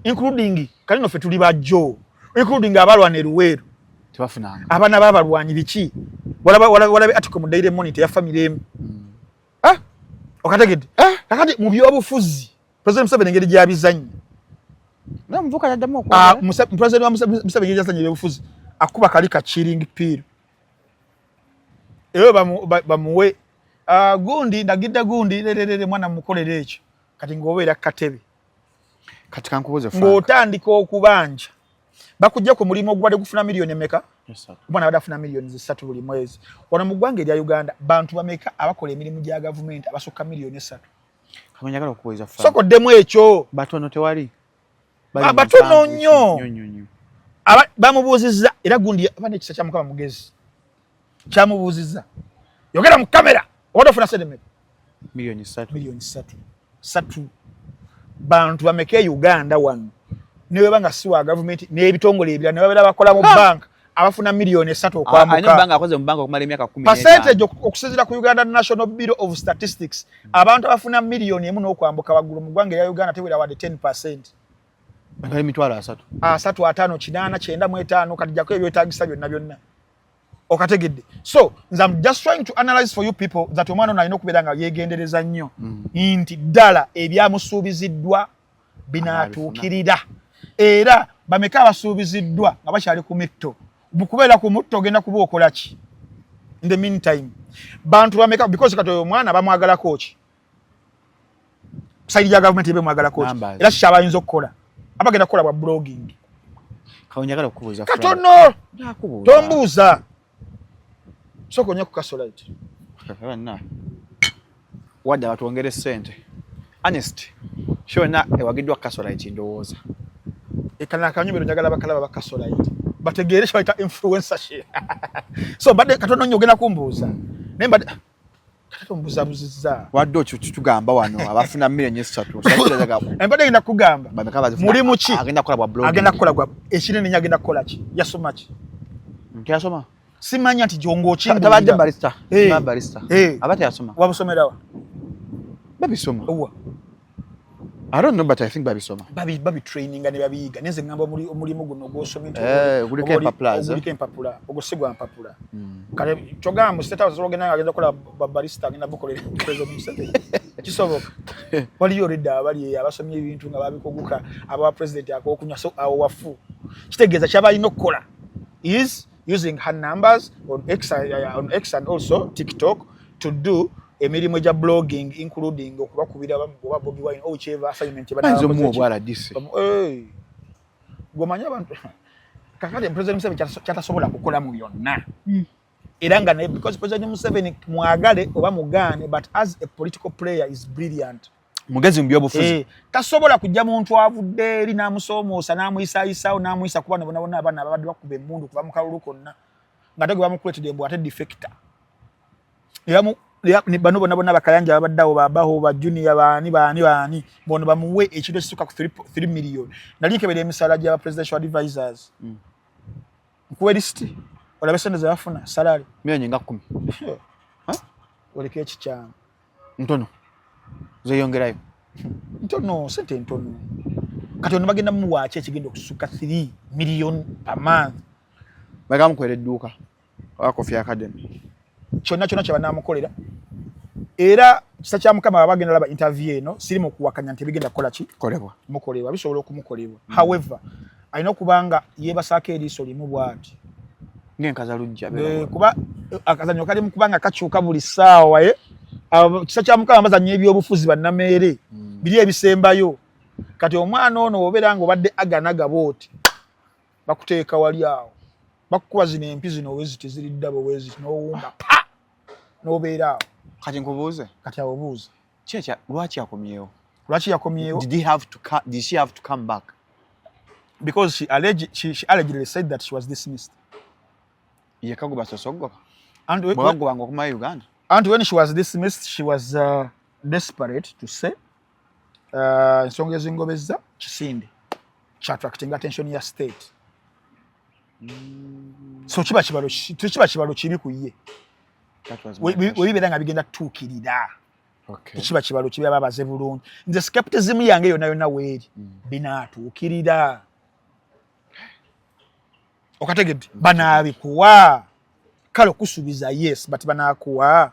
including kalino ffe tuli bajjo including abalwana eruweeru tebafunanga abaana b'abalwanyi biki walabe article mu Daily Monitor ya family emu okategedde kakati mu byobufuzi president Museveni engeri gyabizannya namuvuka yaddamu president wa Museveni gyazannya ebyobufuzi akuba kali ka chilling pill eyo bamuwe gundi ndagidde gundi lelelele mwana mukolere ekyo kati ng'obeera katebe kati kankubuuze ng'otandika okubanja bakujja ku mulimu ogubadde gufuna miliyoni emeka omwana abadde afuna miliyoni 3 buli mwezi wano mu ggwanga erya Uganda bantu bameka abakola emirimu gya gavumenti abasukka miliyoni 3 kamanyagala okubuuza sokoddemu ekyo batono tewali batono nnyo bamubuuzizza era gundi abadde ekisa kya mukama mugezi kyamubuuzizza yogera mu kamera obadde ofuna sente emeka miliyoni 3 bantu bameka Uganda wano niwe banga siwa gavumenti n'ebitongole ebirala ne babeera bakola mu bank abafuna miliyoni 3 okwamuka banga akoze mu bank okumala emyaka 10 percentage okusinziira ku Uganda National Bureau of Statistics abantu abafuna miliyoni 1 n'okwambuka waggulu mu ggwanga erya Uganda tewera wadde 10%. Bali mitwalo 3 3 5 8 9 5 kati jako ebyetaagisa byonna okategedde so I'm just trying to analyze for you people that omwana ono alina okubeera nga yeegendereza nnyo nti ddala ebyamusuubiziddwa binaatuukirira era bameka abasuubiziddwa nga bakyali ku mitto bukubeera ku mutto ogenda kuba okola ki in the meantime bantu bameka because kati oyo omwana bamwagalako ki sayidi ya gavumenti ebe mwagalako ki era kiki abayinza okukola abagenda kukola bwa blogging kawunyagala okubuuza katono tombuuza soko nya ku Kasolite wadde batwongere ssente honest shona ewagiddwa Kasolite ndowooza ekana kanyumiro njagala bakalaba Kasolite bategeere kyayita influencership so badde katono nnyo ogenda kumbuuza naye mbadde katono mbuzabuzizza wadde okyo kitugamba wano abafuna miliyoni 3 mbadde agenda kugamba mulimu ki agenda kukola bwa blog agenda kukola bwa ekinene nnyo agenda kukola ki yasoma ki yasoma simanya nti jongo kimbu tabadde barista barista abate yasoma wabusomerawa babisoma uwa I don't know but I think babisoma babi training ne babiyiga nenze ngamba omulimu guno gw'osoma gulike empapula gulike empapula ogosigwa empapula kale chogamba mu state house ogenda agenda kola barista agenda bukolera president Museveni kisoboka waliyo redda abali abasomye ebintu nga babikoguka aba president akokunya so awo wafu kitegeeza kyabalina okukola is using her numbers on X and also TikTok to do emirimu ja blogging including okubakubira Bobi Wine whichever assignment bana mu obwala disi gomanya abantu kakati President Museveni kyatasobola kukola mu byonna era nga naye because President Museveni mwagale oba mugaane but as a political player is brilliant mugezi mbyobufuzi tasobola kujja muntu avudde eri n'amusomoosa n'amuyisaayisawo n'amuyisa kuba bonna abaana ababadde bakuba emmundu kuva mu kalulu konna nga te gwe bamukuletedde mbw ate defector bano bonna bakayanja ababaddeawo babaho ba junior baani bono bamuwe ekintu ekisuka ku 3 million nali nkebera emisaala gy'aba presidential advisors nkuwe lisiti olabe sente ze bafuna salary milioni nga 10 oleka ekikyamu ntono zeyongerayo ntono sente ntono kati ono bagenda muwaaki ekigenda okusuka 3 million per month bagamukwera edduuka oba Coffee Academy kyonna kyebanamukolera era kisa kya mukama bagenda laba interview eno siri mu kuwakanya nti bigenda kukola ki mukolebwa bisobola okumukolebwa however alina okubanga yeebasaako eriiso limu bw'ati ng'enkaza lujja kuba akazanyo kali mu kubanga kakyuka buli ssaawa kisa kya mukama bazannya ebyobufuzi bannameere biri ebisembayo kati omwana ono obeera nga obadde aganaga booti bakuteeka wali awo bakukuba zino empi zino oweziti ziri ddabo oweziti n'owumba pa n'obeera awo kati nkubuuze kati awobuuza lwaki yakomyewo did she have to come back because she allegedly said that she was dismissed yekagoba sosogoba and bagobanga okumala Uganda and when she was dismissed she was desperate to say ensonga ezingobezza kisinde kyattracting attention ya state so kiba kibalo kibi ku ye webibeera nga bigenda tuukirira tekiba kibalo kibi ababaze bulungi nze skepticism yange yonna weeri binaatuukirira okategedde banaabikuwa kale okusuubiza yes but banaakuwa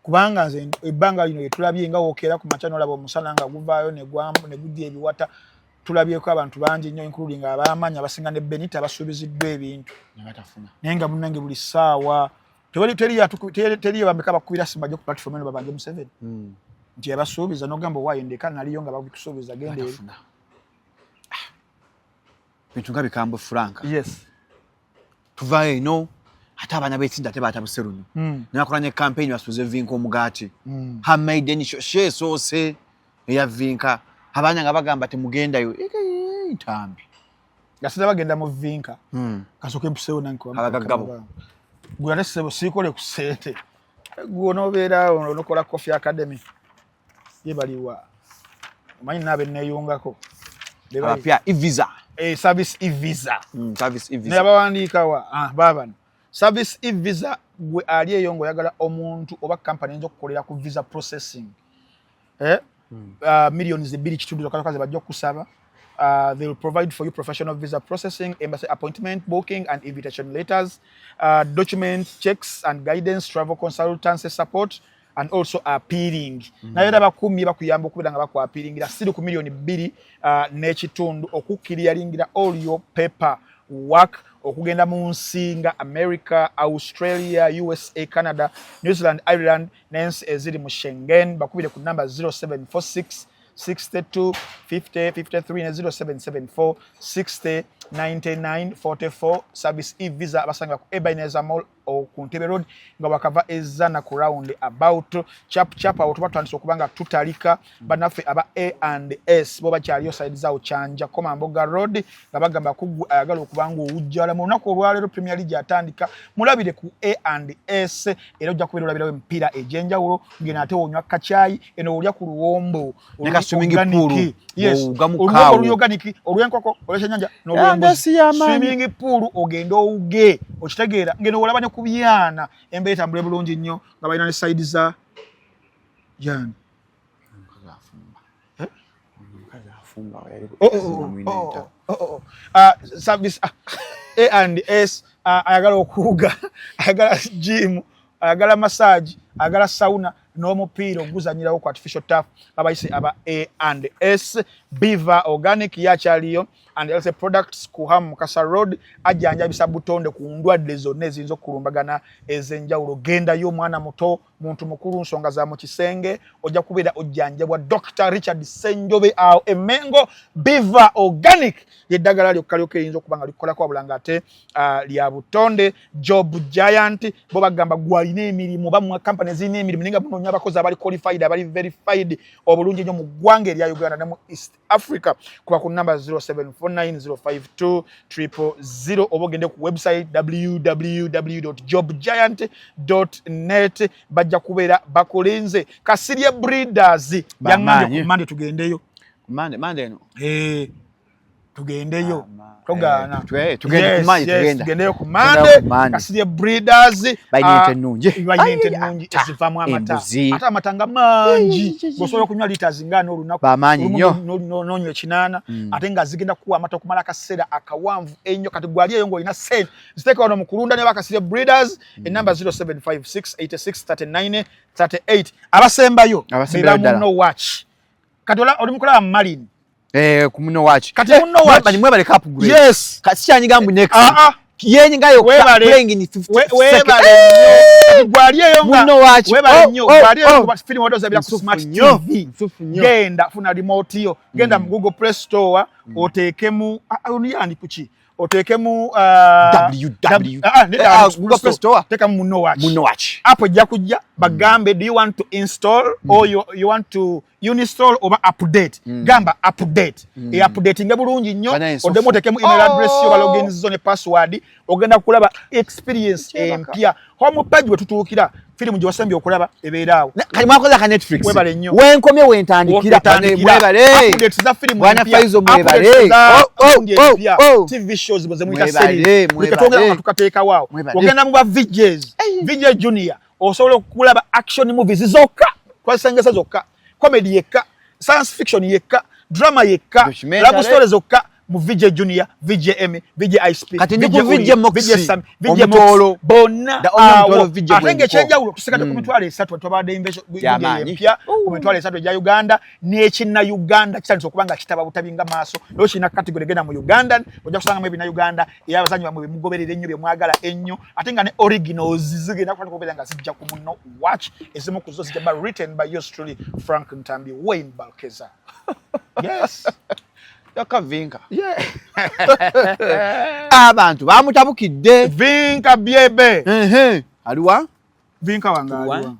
kubanga nze ebbanga lino yetulabye nga wookera ku makya n'olaba omusana nga guvaayo ne gudya ebiwata tulabyeko abantu bangi nnyo including abaamanyi abasinga ne Benita basuubiziddwa ebintu naye nga munnange buli ssaawa teriyo bameka bakubira simu bajja ku platform eno babanje Museveni nti yabasuubiza n'ogamba owaayo ndeka naliyo nga bakusuubiza genda eri bintu nga bikambwe Frank yes tuvaayo eno ate abaana b'etsinda tebatabuse luno nabakola ne campaign basuuze vinka omugaati hamaideni sheesoose eya vinka abaana nga bagamba temugendayo ntambi gasita bagenda mu vinka kasooka empuseewo abagaggabo gwe ate sebo siikole ku ssente gwe onoobeera onokola Coffee Academy ye baliwa omanyi naabe neeyungako abapya evisa service e-visa naye abawandiikawa baabano service e-visa gwe ali eyo ng'oyagala omuntu oba kampani eyinza okukolera ku visa processing millions 2.2 zokka bajja okusaba they will provide for you professional visa processing, embassy appointment booking and invitation letters, document checks and guidance, travel consultancy support, and also appealing. Na yera bakumi bakuyamba okubira nga bako appealingira siri ku million 2 n'ekitundu okukiriyalingira all your paper work okugenda mu nsi nga America, Australia, USA, Canada, New Zealand, Ireland n'ensi eziri mu Schengen. Bakubire ku number 0746 62 50 53 na 0774 60 99 44. Service e-visa basanga ku Ebenezer Mall o ku Ntebe Road nga bakava ezana ku round about chap awo tubatandise okubanga tutalika banafe aba A&S bo bakyaliyo side zaawo Kyanja Komamboga Road nga bagamba ku ayagala okubanga owujjala mu lunaku olwaleero Premier League atandika mulabire ku A&S era ojja kubeera olabirawo empiira egy'enjawulo ngena ate onywa kacaayi eno olya ku luwombo neka swimming pool organic olw'enkoko olw'ekyennyanja swimming pool ogenda owuge okitegeera ngeno olaba ne ku byana embeera etambula bulungi nnyo nga balina ne side za jani service A&S ayagala okuwuga ayagala gym ayagala massage ayagala sauna n'omupiira oguzanyirawo ku artificial turf abayise aba A&S Beaver Organic yakyaliyo and also products ku Mukasa Road ajjanjabisa butonde ku ndwadde zonna eziyinza okulumbagana ez'enjawulo. Genda yo mwana muto muntu mukuru nsonga za mu kisenge ojja kubeera ojjanjabwa Dr. Richard Senjobe awo Emengo Beaver Organic yeddagala lyokkalyoka eyinza okuba nga likolako wabula ng'ate lya butonde. Job Giant bo bagamba gwalina emirimu bamu company zirina emirimu ninga bunoonya abakozi abali qualified abali verified obulungi nnyo mu ggwanga erya Uganda ne mu East Africa kuba ku namba 0749050000 oba ogende ku website www.jobgiant.net bajja kubeera bakolenze. Kasirye Breeders yangambye ku Mande tugendeyo. Mande no. Tugendeyo. Togana. Tugendeyo ku Mande. Kasirye Breeders. Bayinete nnungi. Esivamu amata. Ate amatanga mangi. Gosobola okunywa liters ngano olunaku. Bamanyi nnyo. Nonywe kinana. Ate nga zigenda kuwa amata okumala akaseera akawanvu ennyo kati gwali eyo ng'olina sente. Ziteeka wano mu kulunda ne Bakasirye Breeders. Enamba 0756863938. Abasembayo. Muno watch. Kati oli mukola Marine. Ku muno watch. Kati muno watch. Bali mwebale cup grade. Yes. Kati kyanyigambu next. Yenyi ngayo playing in 50 seconds. Gwali eyo nga muno watch. Webale nnyo. Gwali eyo nga film wadoza bila ku Smart TV. Genda funa remote yo. Genda mu Google Play Store oteekemu oniyandi kuki. Oteekemu Google Play Store. Teka muno watch. Muno watch. Apo jja kujja bagambe do you want to install or you want to uninstall or update. Gamba update. Update nge bulungi nnyo. Odemo oteekemu email address yo login zone password ogenda kulaba experience empya. Home page wetutuukira filimu gye wasembye okulaba ebeeraawo. Kali mwakoza ka Netflix. Webale nnyo. Wenkomye wentandikira mwebale. Updates za filimu Bwana Faizo mwebale. TV shows boze mwita series. Mwebale. Nga tukateeka waawo. Ogenda mu ba VJs. VJ Junior. Osobola okulaba action movies zokka. Twasengesa zokka. Comedy yekka. Science fiction yekka. Drama yekka. Love stories zokka. Mu VJ Junior, VJ Emmy, VJ ISP, kati ndi ku VJ Moxie, VJ Sam, VJ Moxie, bonna atenge kyenjawulo tusikadde ku mitwalo 3 twabadde invasion empya ku mitwalo 3 egya Uganda n'ekina Uganda kitandise okuba nga kitaba butabinga maaso lero kina category genda mu Uganda ojja kusanga mu ebina Uganda era abazanyi bamwe bemugoberera ennyo byemwagala ennyo ate nga ne originals zigenda kubeera nga zijja ku muno watch ezimu ku zo zijja written by yours truly Frank Ntambi Wayne Balkeza. Yes. Yakavinka. Yeah. Abantu bamutabukidde. Vinka byebe. Aliwa? Vinka wanga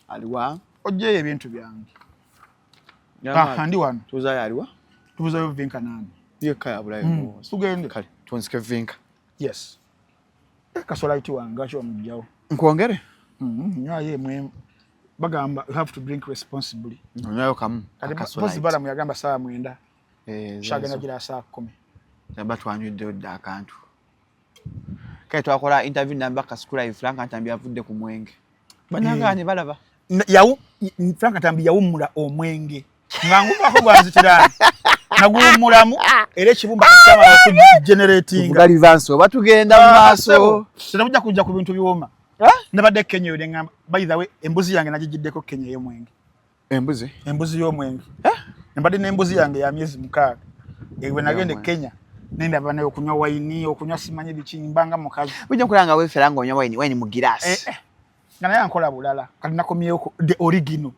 aliwa. Ojje ebintu byange. Ndi wano. Tuzayo aliwa? Tuzayo Vinka nani? Yeka ya bulayo. Tugende. Kale, tunsike Vinka. Yes. Kasolaiti wanga kyo mujjawo. Nkuongere? Nyaye mwe bagamba you have to drink responsibly. Nyayo kamu. Kasolaiti bala muyagamba saa 9. Shagana gira saa 10. Namba twanywedde odda akantu. Kale twakola interview namba Kasukula Frank Ntambi avudde ku mwenge. Banangane balaba. Frank Ntambi yawumula omwenge. Nganguvako gwanzitirani. Nagumulamu era ekibumba kasama ku generating. Gali vanso batugenda mu maaso. Sinabujja kujja ku bintu biwoma. Nabadde Kenya yode ngamba by the way embuzi yange nagijiddeko Kenya y'omwenge. Embuzi y'omwenge. Mbadde n'embuzi yange ya myezi 6. Ewe nagende Kenya. Nenda bana okunywa wine, okunywa simanye bikimbanga mukazi. Bujja kulanga weefera nga onywa wine mu girasi. Ngana yankola bulala. Kati nakomyeko the original.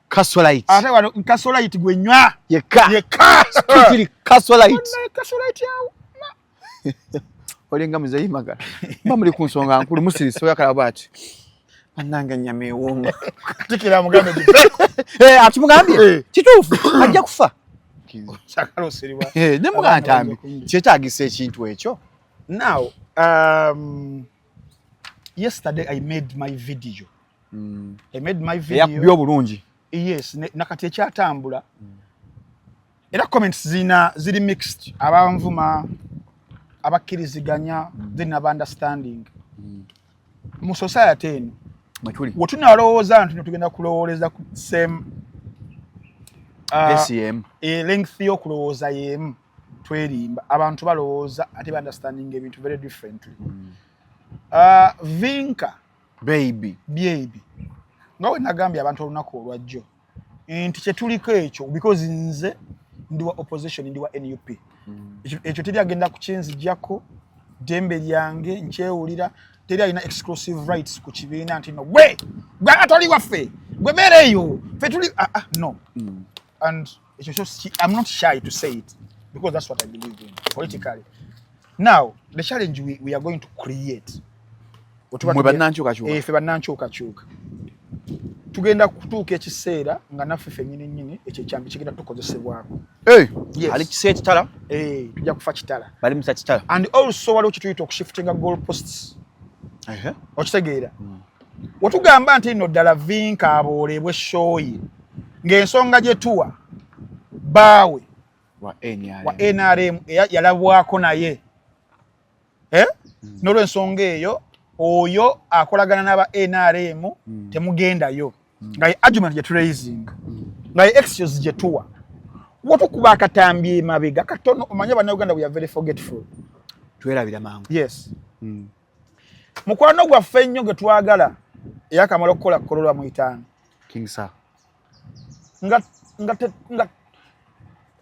Casolite. Ate wano Casolite gwenywa. Yeka. Kiri Casolite. Casolite yawo. Olinga muzeyi magala. Bamuli ku nsonga nkulu musiriso yakalabati. Ananga nyame ewonga. Tikira mugambe di. Atumugambye. Kituufu. Ajja kufa. Sakalo siriwa. Ne mugantambi. Kyetagisa ekintu ekyo. Now, yesterday I made my video. I made my video. Yakubyo bulungi. Yes, nakati ekyatambula. Era comments ziri mixed. Abanvuma abakkiriziganya then aba understanding. Mu society eno. Matuli. Wotunalowooza nti tugenda kulowooleza ku same SCM. Length y'okulowooza y'emu twerimba. Abantu balowooza ate ba understanding ebintu very differently. Vinka. Baby. Nga we nagambye abantu olunaku olwajjo nti kyetuliko ekyo because nze ndi wa opposition ndi wa NUP. Ekyo teri agenda kukinzijjako dembe lyange nkyewulira teri alina exclusive rights ku kibiina nti no gwe atoli waffe gwe beereeyo ffe tuli no. And I'm not shy to say it because that's what I believe in politically. Now the challenge we are going to create mwe bannankyukakyuka tugenda kutuuka ekiseera nga naffe ffennyini ekyo ekyambi kigenda tukozesebwako. Ali kiseera ekitala tujja kufa kitala bali musa kitala. And also waliwo kituyita okushiftinga goal posts. Okitegeera wetugamba nti nno ddala Vinka aboolebwa eshooyi ng'ensonga gye tuwa baawe wa NRM yalabwako naye n'olw'ensonga eyo oyo akolagana n'aba NRM temugendayo nga ye argument gye turaising nga ye excuse gye tuwa wotukuba akatambi emabega katono. Omanye bannayuganda we are very forgetful. Twerabira mangu. Yes. Mukwano gwaffe ennyo gwe twagala eyakamala okukola kololwa mu 5 King Sir nga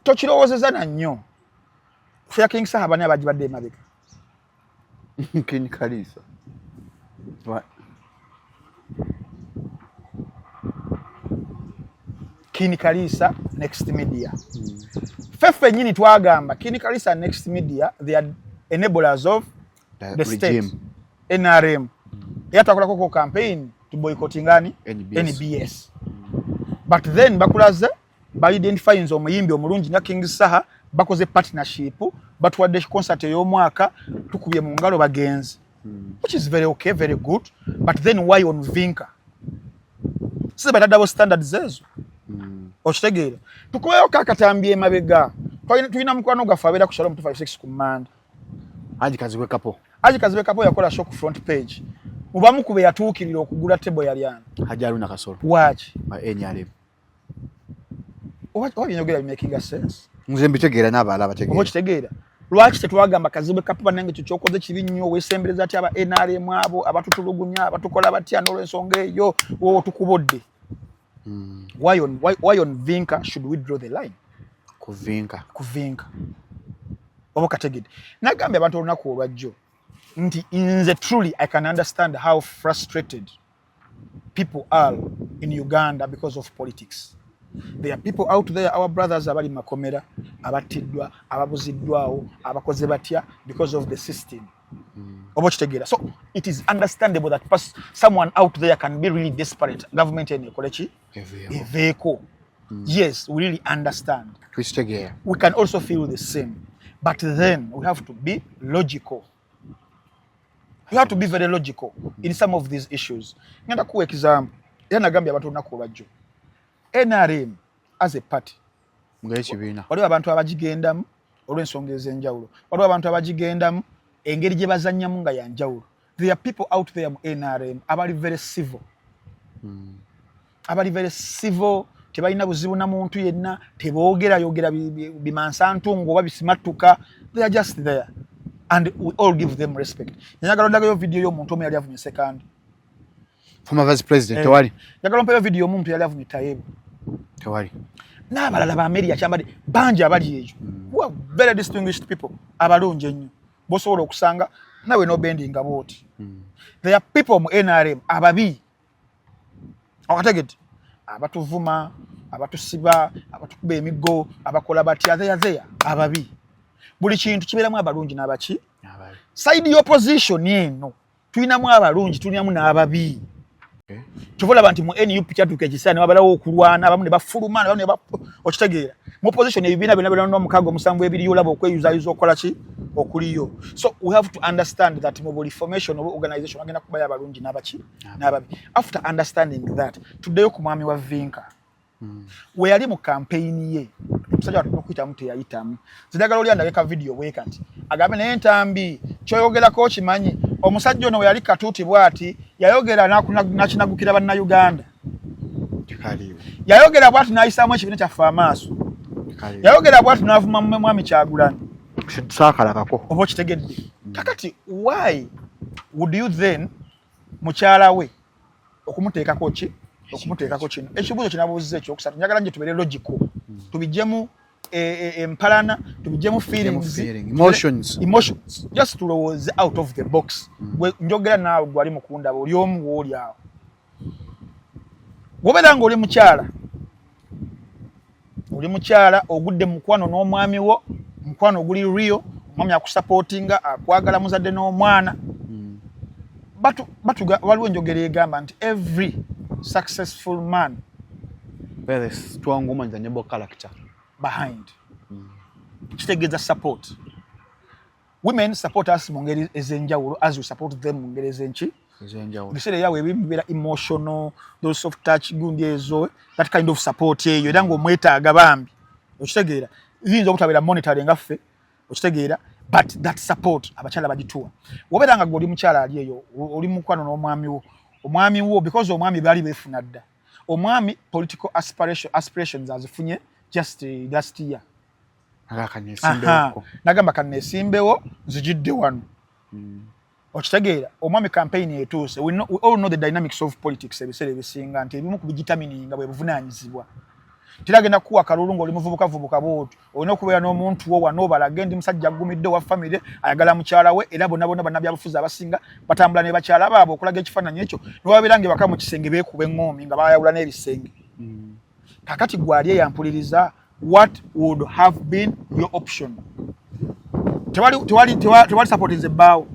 tokirowoozeza na nnyo ffe ya King Sir abani abagibadde emabega. King Kalisa King Kalisa Next Media. Feffe nyini twagamba King Kalisa Next Media they are enablers of the state NRM. Yatakolako ko campaign to boycotting NBS. But then bakulaze ba identifying omuyimbi omulungi nga King Saha bakoze partnership batwadde concert y'omwaka tukubye mu ngalo bagenzi. Which is very okay, very good. But then why on Vinka? Sisi batadde standards ezo. Okitegeera. Tukoleyo kakatambi emabega. Tulina mukwano gaffe abeera ku Shalom 256 command. Haji Kaziwe Kapo yakola shock front page. Mubamu kube yatuukirira okugula table yali ana. Haji Aruna Kasolo. Watch. NRM. What you making a sense? Nze mbitegeera n'abalala bategeera. Okitegeera. Lwaki tetwagamba Kaziwe Kapo banange kyokoze kibi nnyo weesembereza ati aba NRM abo abatutulugunya abatukola batya n'olw'ensonga eyo tukubodde. Why on Vinka should we draw the line? Ku Vinka. Obukategede. Nagambye abantu olunaku olwajjo nti nze truly I can understand how frustrated people are in Uganda because of politics. There are people out there, our brothers abali makomera, abatiddwa, ababuziddwawo, abakoze batya because of the system. Obochitegera. So it is understandable that someone out there can be really desperate. Government and economy. Vehicle. Yes, we really understand. We can also feel the same. But then we have to be logical. We have to be very logical in some of these issues. Ngenda ku example. Yana gambia abantu olunaku olwajjo. NRM as a party. Waliwo abantu abagigendamu olw'ensonga ez'enjawulo. Waliwo abantu abagigendamu engeri gye bazannyamu nga yanjawulo. There are people out there mu NRM abali very civil. Abali very civil, tebalina buzibu na muntu yenna, teboogera bimansantungo oba bisimatuka. They are just there. And we all give them respect. Njagala ndagayo video y'omuntu omu yali avunye second. Former Vice President tewali. Njagala mpeyo video y'omuntu yali avunye Tayebu. Tewali. N'abalala ba America kyambadde bangi abali ejo. Who are very distinguished people. Abalungi ennyo. Bosobola okusanga nawe no bending about. There are people mu NRM ababi. Okategete. Abatuvuma, abatusiba, abatukuba emiggo, abakola batya there ababi. Buli kintu kibeeramu abalungi n'abaki. Side opposition eno tulinamu abalungi tulinamu n'ababi. Tuvola bantu mu NUP kyatuka ekisane wabalawo okulwana abamu ne bafuluma abamu ne okitegeera. Mu opposition ebibiina byonna n'omukago musanvu ebiri yolaba okweyuzayuza okola ki okuliyo. So we have to understand that mu formation of organization agenda kubaya abalungi n'abaki n'ababi. After understanding that tuddeyo ku mwami wa Vinka. We yali mu campaign ye. Musajja watu okuyita mtu yayitamu. Zidagala oli andageka video wekati. Agambe naye ntambi kyoyogerako kimanyi. Omusajja ono we yali katuuti bwati yayogera nakinagukira bannayuganda. Yayogera bwati n'ayisaamu ekibiina kyaffe amaaso. Yayogera bwati n'avuma mwami Kyagulanyi. Saakalabako. Oba kitegedde. Kakati why would you then mukyala we okumuteekako ki? Okumuteekako kino. Ekibuuzo kinabuuzizza ekyokusatu. Njagala nje tubeere logical. Tubijjemu empalana tubijemu feelings emotions just to was out of the box njogera nawe gwali mukunda oli omu woli awo wobera ngo oli mukyala ogudde mukwano n'omwami wo mukwano oguli real omwami akusupportinga akwagala muzadde n'omwana batu waliwo njogera egamba nti every successful man there is strong woman and a character behind kitegeeza support women support us mu ngeri ezenjawulo as we support them mu ngeri ezenki ezenjawulo bisere yawe bibera emotional those soft touch gundi ezo that kind of support eyo era ngo mwetaaga bambi okitegeera yinza okutabera monitoring ngaffe okitegeera but that support abachala bagituwa woberanga goli mukyala ali eyo oli mukwano n'omwami wo because omwami bali befuna dda omwami political aspirations azifunye just last year nagamba kanesimbewo zijidde wano okitegeera omwami campaign etuuse we all know the dynamics of politics ebiseera ebisinga nti ebimu kubigitamininga bwe buvunaanyizibwa tiragenda kuwa kalulungu oli muvubuka bootu olina okubeera n'omuntu wo wano balaga ndi musajja agumidde wa family ayagala mukyala we era bonna bannabyabufuzi abasinga batambula ne bakyala baabwe okulaga ekifaananyi ekyo niwabeerange baka mu kisenge beekuba eŋŋoomi nga bayawula n'ebisenge kakati gwali eyampuliriza what would have been your option tewali supportize ebbaawo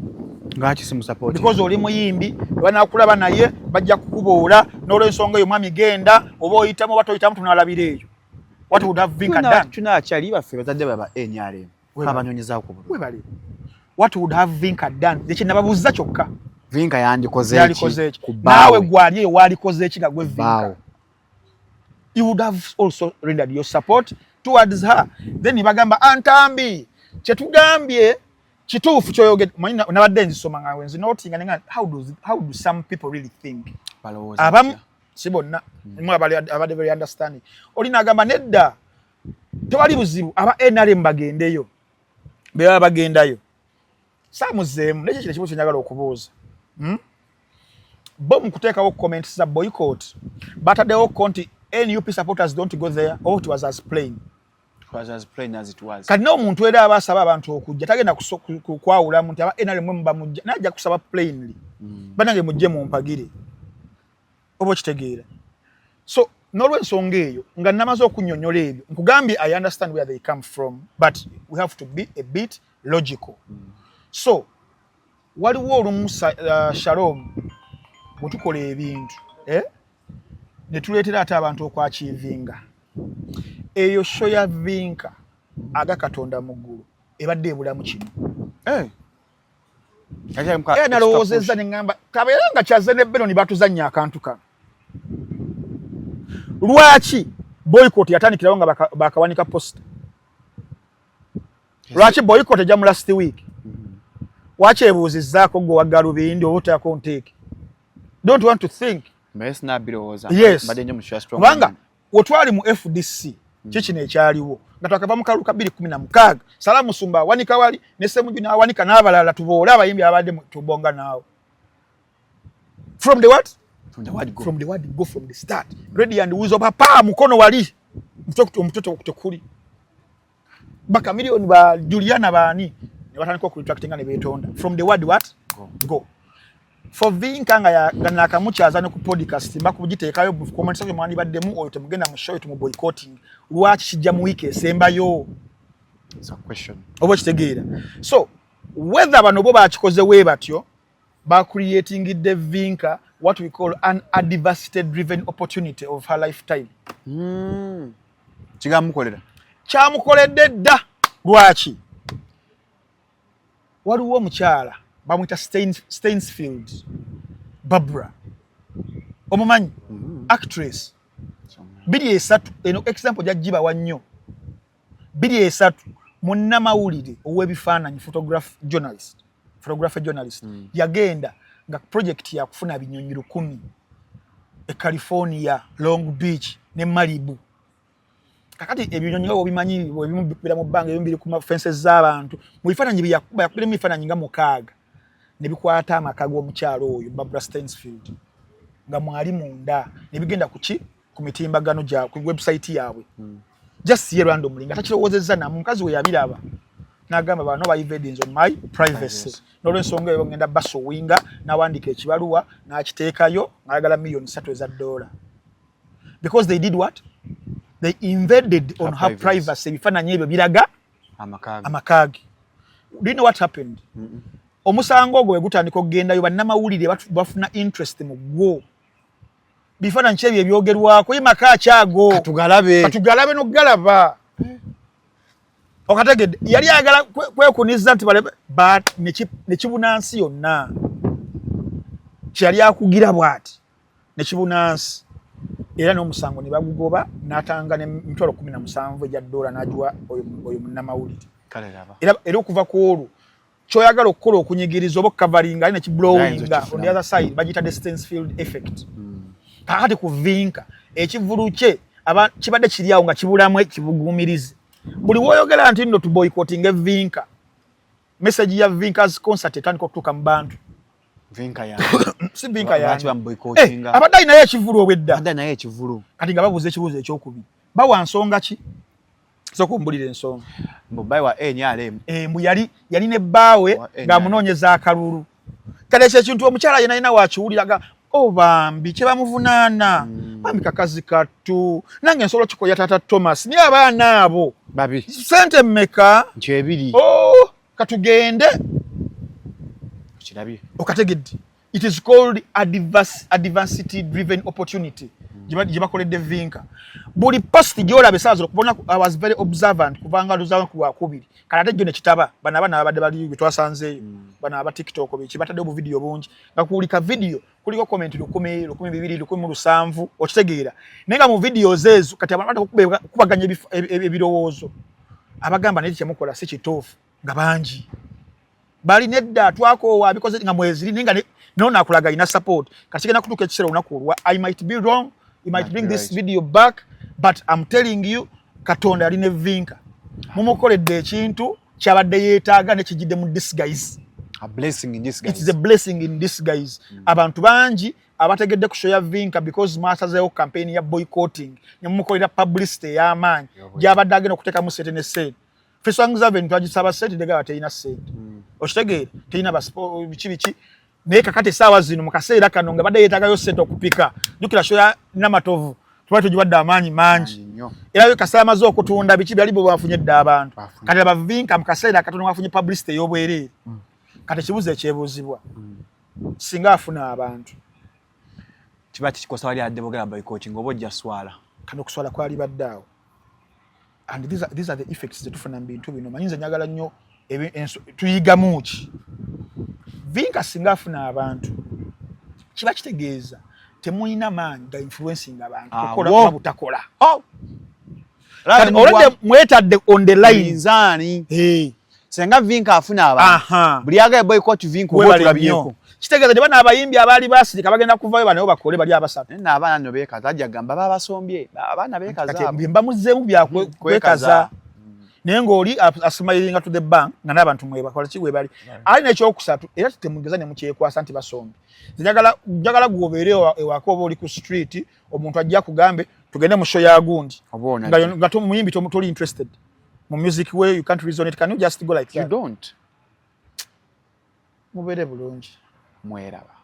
ngaki simu support because oli muyimbi banakulaba naye bajja kukuboola n'olwensonga eyo mwami genda oba oyitamu batoyitamu tunalabira eyo what would have been done tunakyali baffe bazadde baba NRM abanyonyezaako kubulu webali what would have been done ekyo nababuuza kyokka Vinka yandikoze eki nawe gwali eyo walikoze eki nga gwe Vinka you would have also rendered your support towards her then bagamba antambi kyetugambye kituufu kyoyogedde manyi nabadde nzisoma nga wenzi notinga nenga how do some people really think abamu si bonna abadde very understanding olina agamba nedda tewali buzibu aba NRM bagendeyo beba bagendayo samuzeemu nekyo kino kibuuzo njagala okubuuza bo mukuteekawo comments za boycott bataddewo konti NUP supporters don't go there or it was as plain as it was kati n'omuntu era abasaba abantu okujja tagenda kwawula muntu aba NRM mba mujja najja kusaba plainly banange mujje mu mpagire obo kitegeera so n'olwensonga eyo nga namaze okunnyonnyola ebyo nkugambye I understand where they come from but we have to be a bit logical so waliwo olumu Shalom bwetukola ebintu ne tuleetera ate abantu okwachivinga eyo show ya Vinka aga Katonda mu ggulu ebadde ebulamu kino nalowoozezza ne ŋŋamba kabeera nga kyaze ne Benoni batuzannya akantu kano lwaki boycott yatandikirawo nga bakawanika posta lwaki boycott ejja mu last week waki ebuuzizzaako gwe wa Galubindi oba oteako nteeke don't want to think yes kubanga wetwali mu FDC kikino ekyaliwo nga twakava mu kalulu ka 2016 Salamu Sumba awanika wali ne Ssemujju n'awanika n'abalala tuboole abayimbi abadde tubonga naawe from the what from the word go from the start ready and wizo papa mukono wali mtoto tekuli baka milioni ba Juliana bani ne batandika okuretractinga ne betonda from the word what go for Vinka nga ya kamukyaza ne ku podcast bakugiteekayo mu comment section mwani baddemu oyo temugenda mu show mu boycotting lwaki kijja mu week esembayo it's a question obo kitegeera so whether bano bo bakikoze we batyo ba creating the Vinka what we call an adversity driven opportunity of her lifetime kigamukolera kyamukoledde dda lwaki waliwo omukyala bamwita Stainsfield Barbara omumanyi actress 23 eno example jajiba wannyo 23 munnamawulire ow'ebifaananyi photographer journalist yagenda nga project ya kufuna binyonyi 10 e California Long Beach ne Malibu kakati ebinyonyi ngo bimanyi ebimu bipira mu bbanga ebimu biri ku fences z'abantu mu bifaananyi byakubira mu bifaananyi nga mukaaga ne bikwata amakago omukyalo oyo Barbara Stainsfield nga mwali munda ne bigenda ku mitimbagano gya ku website yaabwe just here randomly nga takirowozezza na mukazi we yabiraba n'agamba bano ba evidence on my privacy n'olwensonga eyo ngenda basowinga n'awandika ekibaluwa n'akiteekayo ng'ayagala $3 million because they did what? They invaded on her privacy. Bifaananyi ebyo biraga amakaagi. Do you know what happened? Omusango ogwo gutandika okugendayo bannamawulire bafuna interest mu gwo. Bifaananyi ebyo ebyogerwako ye maka akyago katugalabe n'okugalaba. Okategedde yali ayagala kwekuniza nti balebe but nekibunansi yonna kyali akugira bw'ati nekibunansi era n'omusango ne bagugoba n'atanga ne $17,000 n'agiwa oyo munnamawulire. Era okuva ku olwo kyoyagala okukola okunyigiriza oba okukavaringa ali nekiblowinga on the other side bagita distance field effect. Kakati ku Vinka ekivulu kye kibadde kiri awo nga kibulamu ekibugumirizi. Buli woyogera nti nno tuboycotting Vinka message ya Vinka's concert etandika okutuuka mu bantu. Vinka ya si Vinka ya abadde naye ekivulu obwedda abadde naye ekivulu kati nga babuuza ekibuuzo ekyokubiri bawa nsonga ki sokumbulira ensonga mbubai wa NRM mbu yali ne bbaawe ng'amunoonyeza akalulu kale ekyo ekintu omukyala yenayina wakiwuliraga bambi kye bamuvunaana bambi kakazi kattu nange nsolo kikoya tata Thomas niye abaana abo babi sente mmeka nkyebiri katugende kirabye okategedde it is called adversity driven opportunity gye bakoledde Vinka buli post gyolaba esaazo okubona I was very observant kubanga luzawo ku wakubiri kala ate gyo nekitaba bana abadde bali bitwasanzeeyo bana aba TikTok biki batadde obu video bungi nga kuulika video kuliko comment 10, 12, 17 okitegeera nenga mu videos ezo kati abantu kubaganya ebirowoozo abagamba neti kyemukola si kituufu nga bangi bali nedda twakoowa because nga mwezi nenga nona akulaga ina support kati kigenda kutuuka ekiseera olunaku olwa I might be wrong, you might bring this video back but I'm telling you Katonda ali ne Vinka mumukoledde ekintu kyabadde yeetaaga nekijidde mu disguise. A blessing in disguise. It is a blessing in disguise. Abantu bangi abategedde kushoya Vinka because mwasazeewo campaign ya boycotting mumukolera publicity y'amaanyi gyabadde agenda okuteeka mu sente ne sente. Feswangiza ventu agisaba sente dega bateyina sente. Okitegeera teyina baspo biki naye kakati essaawa zino mu kaseera kano nga badde yeetaagayo sente okupika jjukira shoya n'amatovu tuba tugibadde amaanyi mangi era we kaseera amaze okutunda biki byali bo bafunye dda abantu kati aba Vinka mu kaseera katono bafunye publicity ey'obwereere kati ekibuuzo ekyebuuzibwa singa afuna abantu kiba kikosa wali adde bogera boycotting oba ojja swala kano okuswala kwali baddaawo and these are the effects zetufuna mu bintu bino manyinza njagala nnyo tuyigamu ki Vinka singa afuna abantu kiba kitegeeza temuyina maanyi ga influencing abantu okola oba butakola olwedde mwetadde on the line nzani senga Vinka afuna abantu buli agaye boycott Vinka oba tulabyeko kitegeeza ne bana abayimbi abaali basirika bagenda kuvayo bano bakole bali abasatu n'abaana no beekaza ajja gamba babasombye abaana beekaza mba muzeemu byakwekaza naye ng'oli asmilinga to the bank nga n'abantu mwebakola ki webali ali n'ekyokusatu era temugeeza ne mukyekwasa nti basombe njagala gwobeere ewaka oba oli ku street omuntu ajja kugambe tugende mu show ya gundi nga muyimbi toli interested mu music way you can't reason it can you just go like that you don't mubeere bulungi mweraba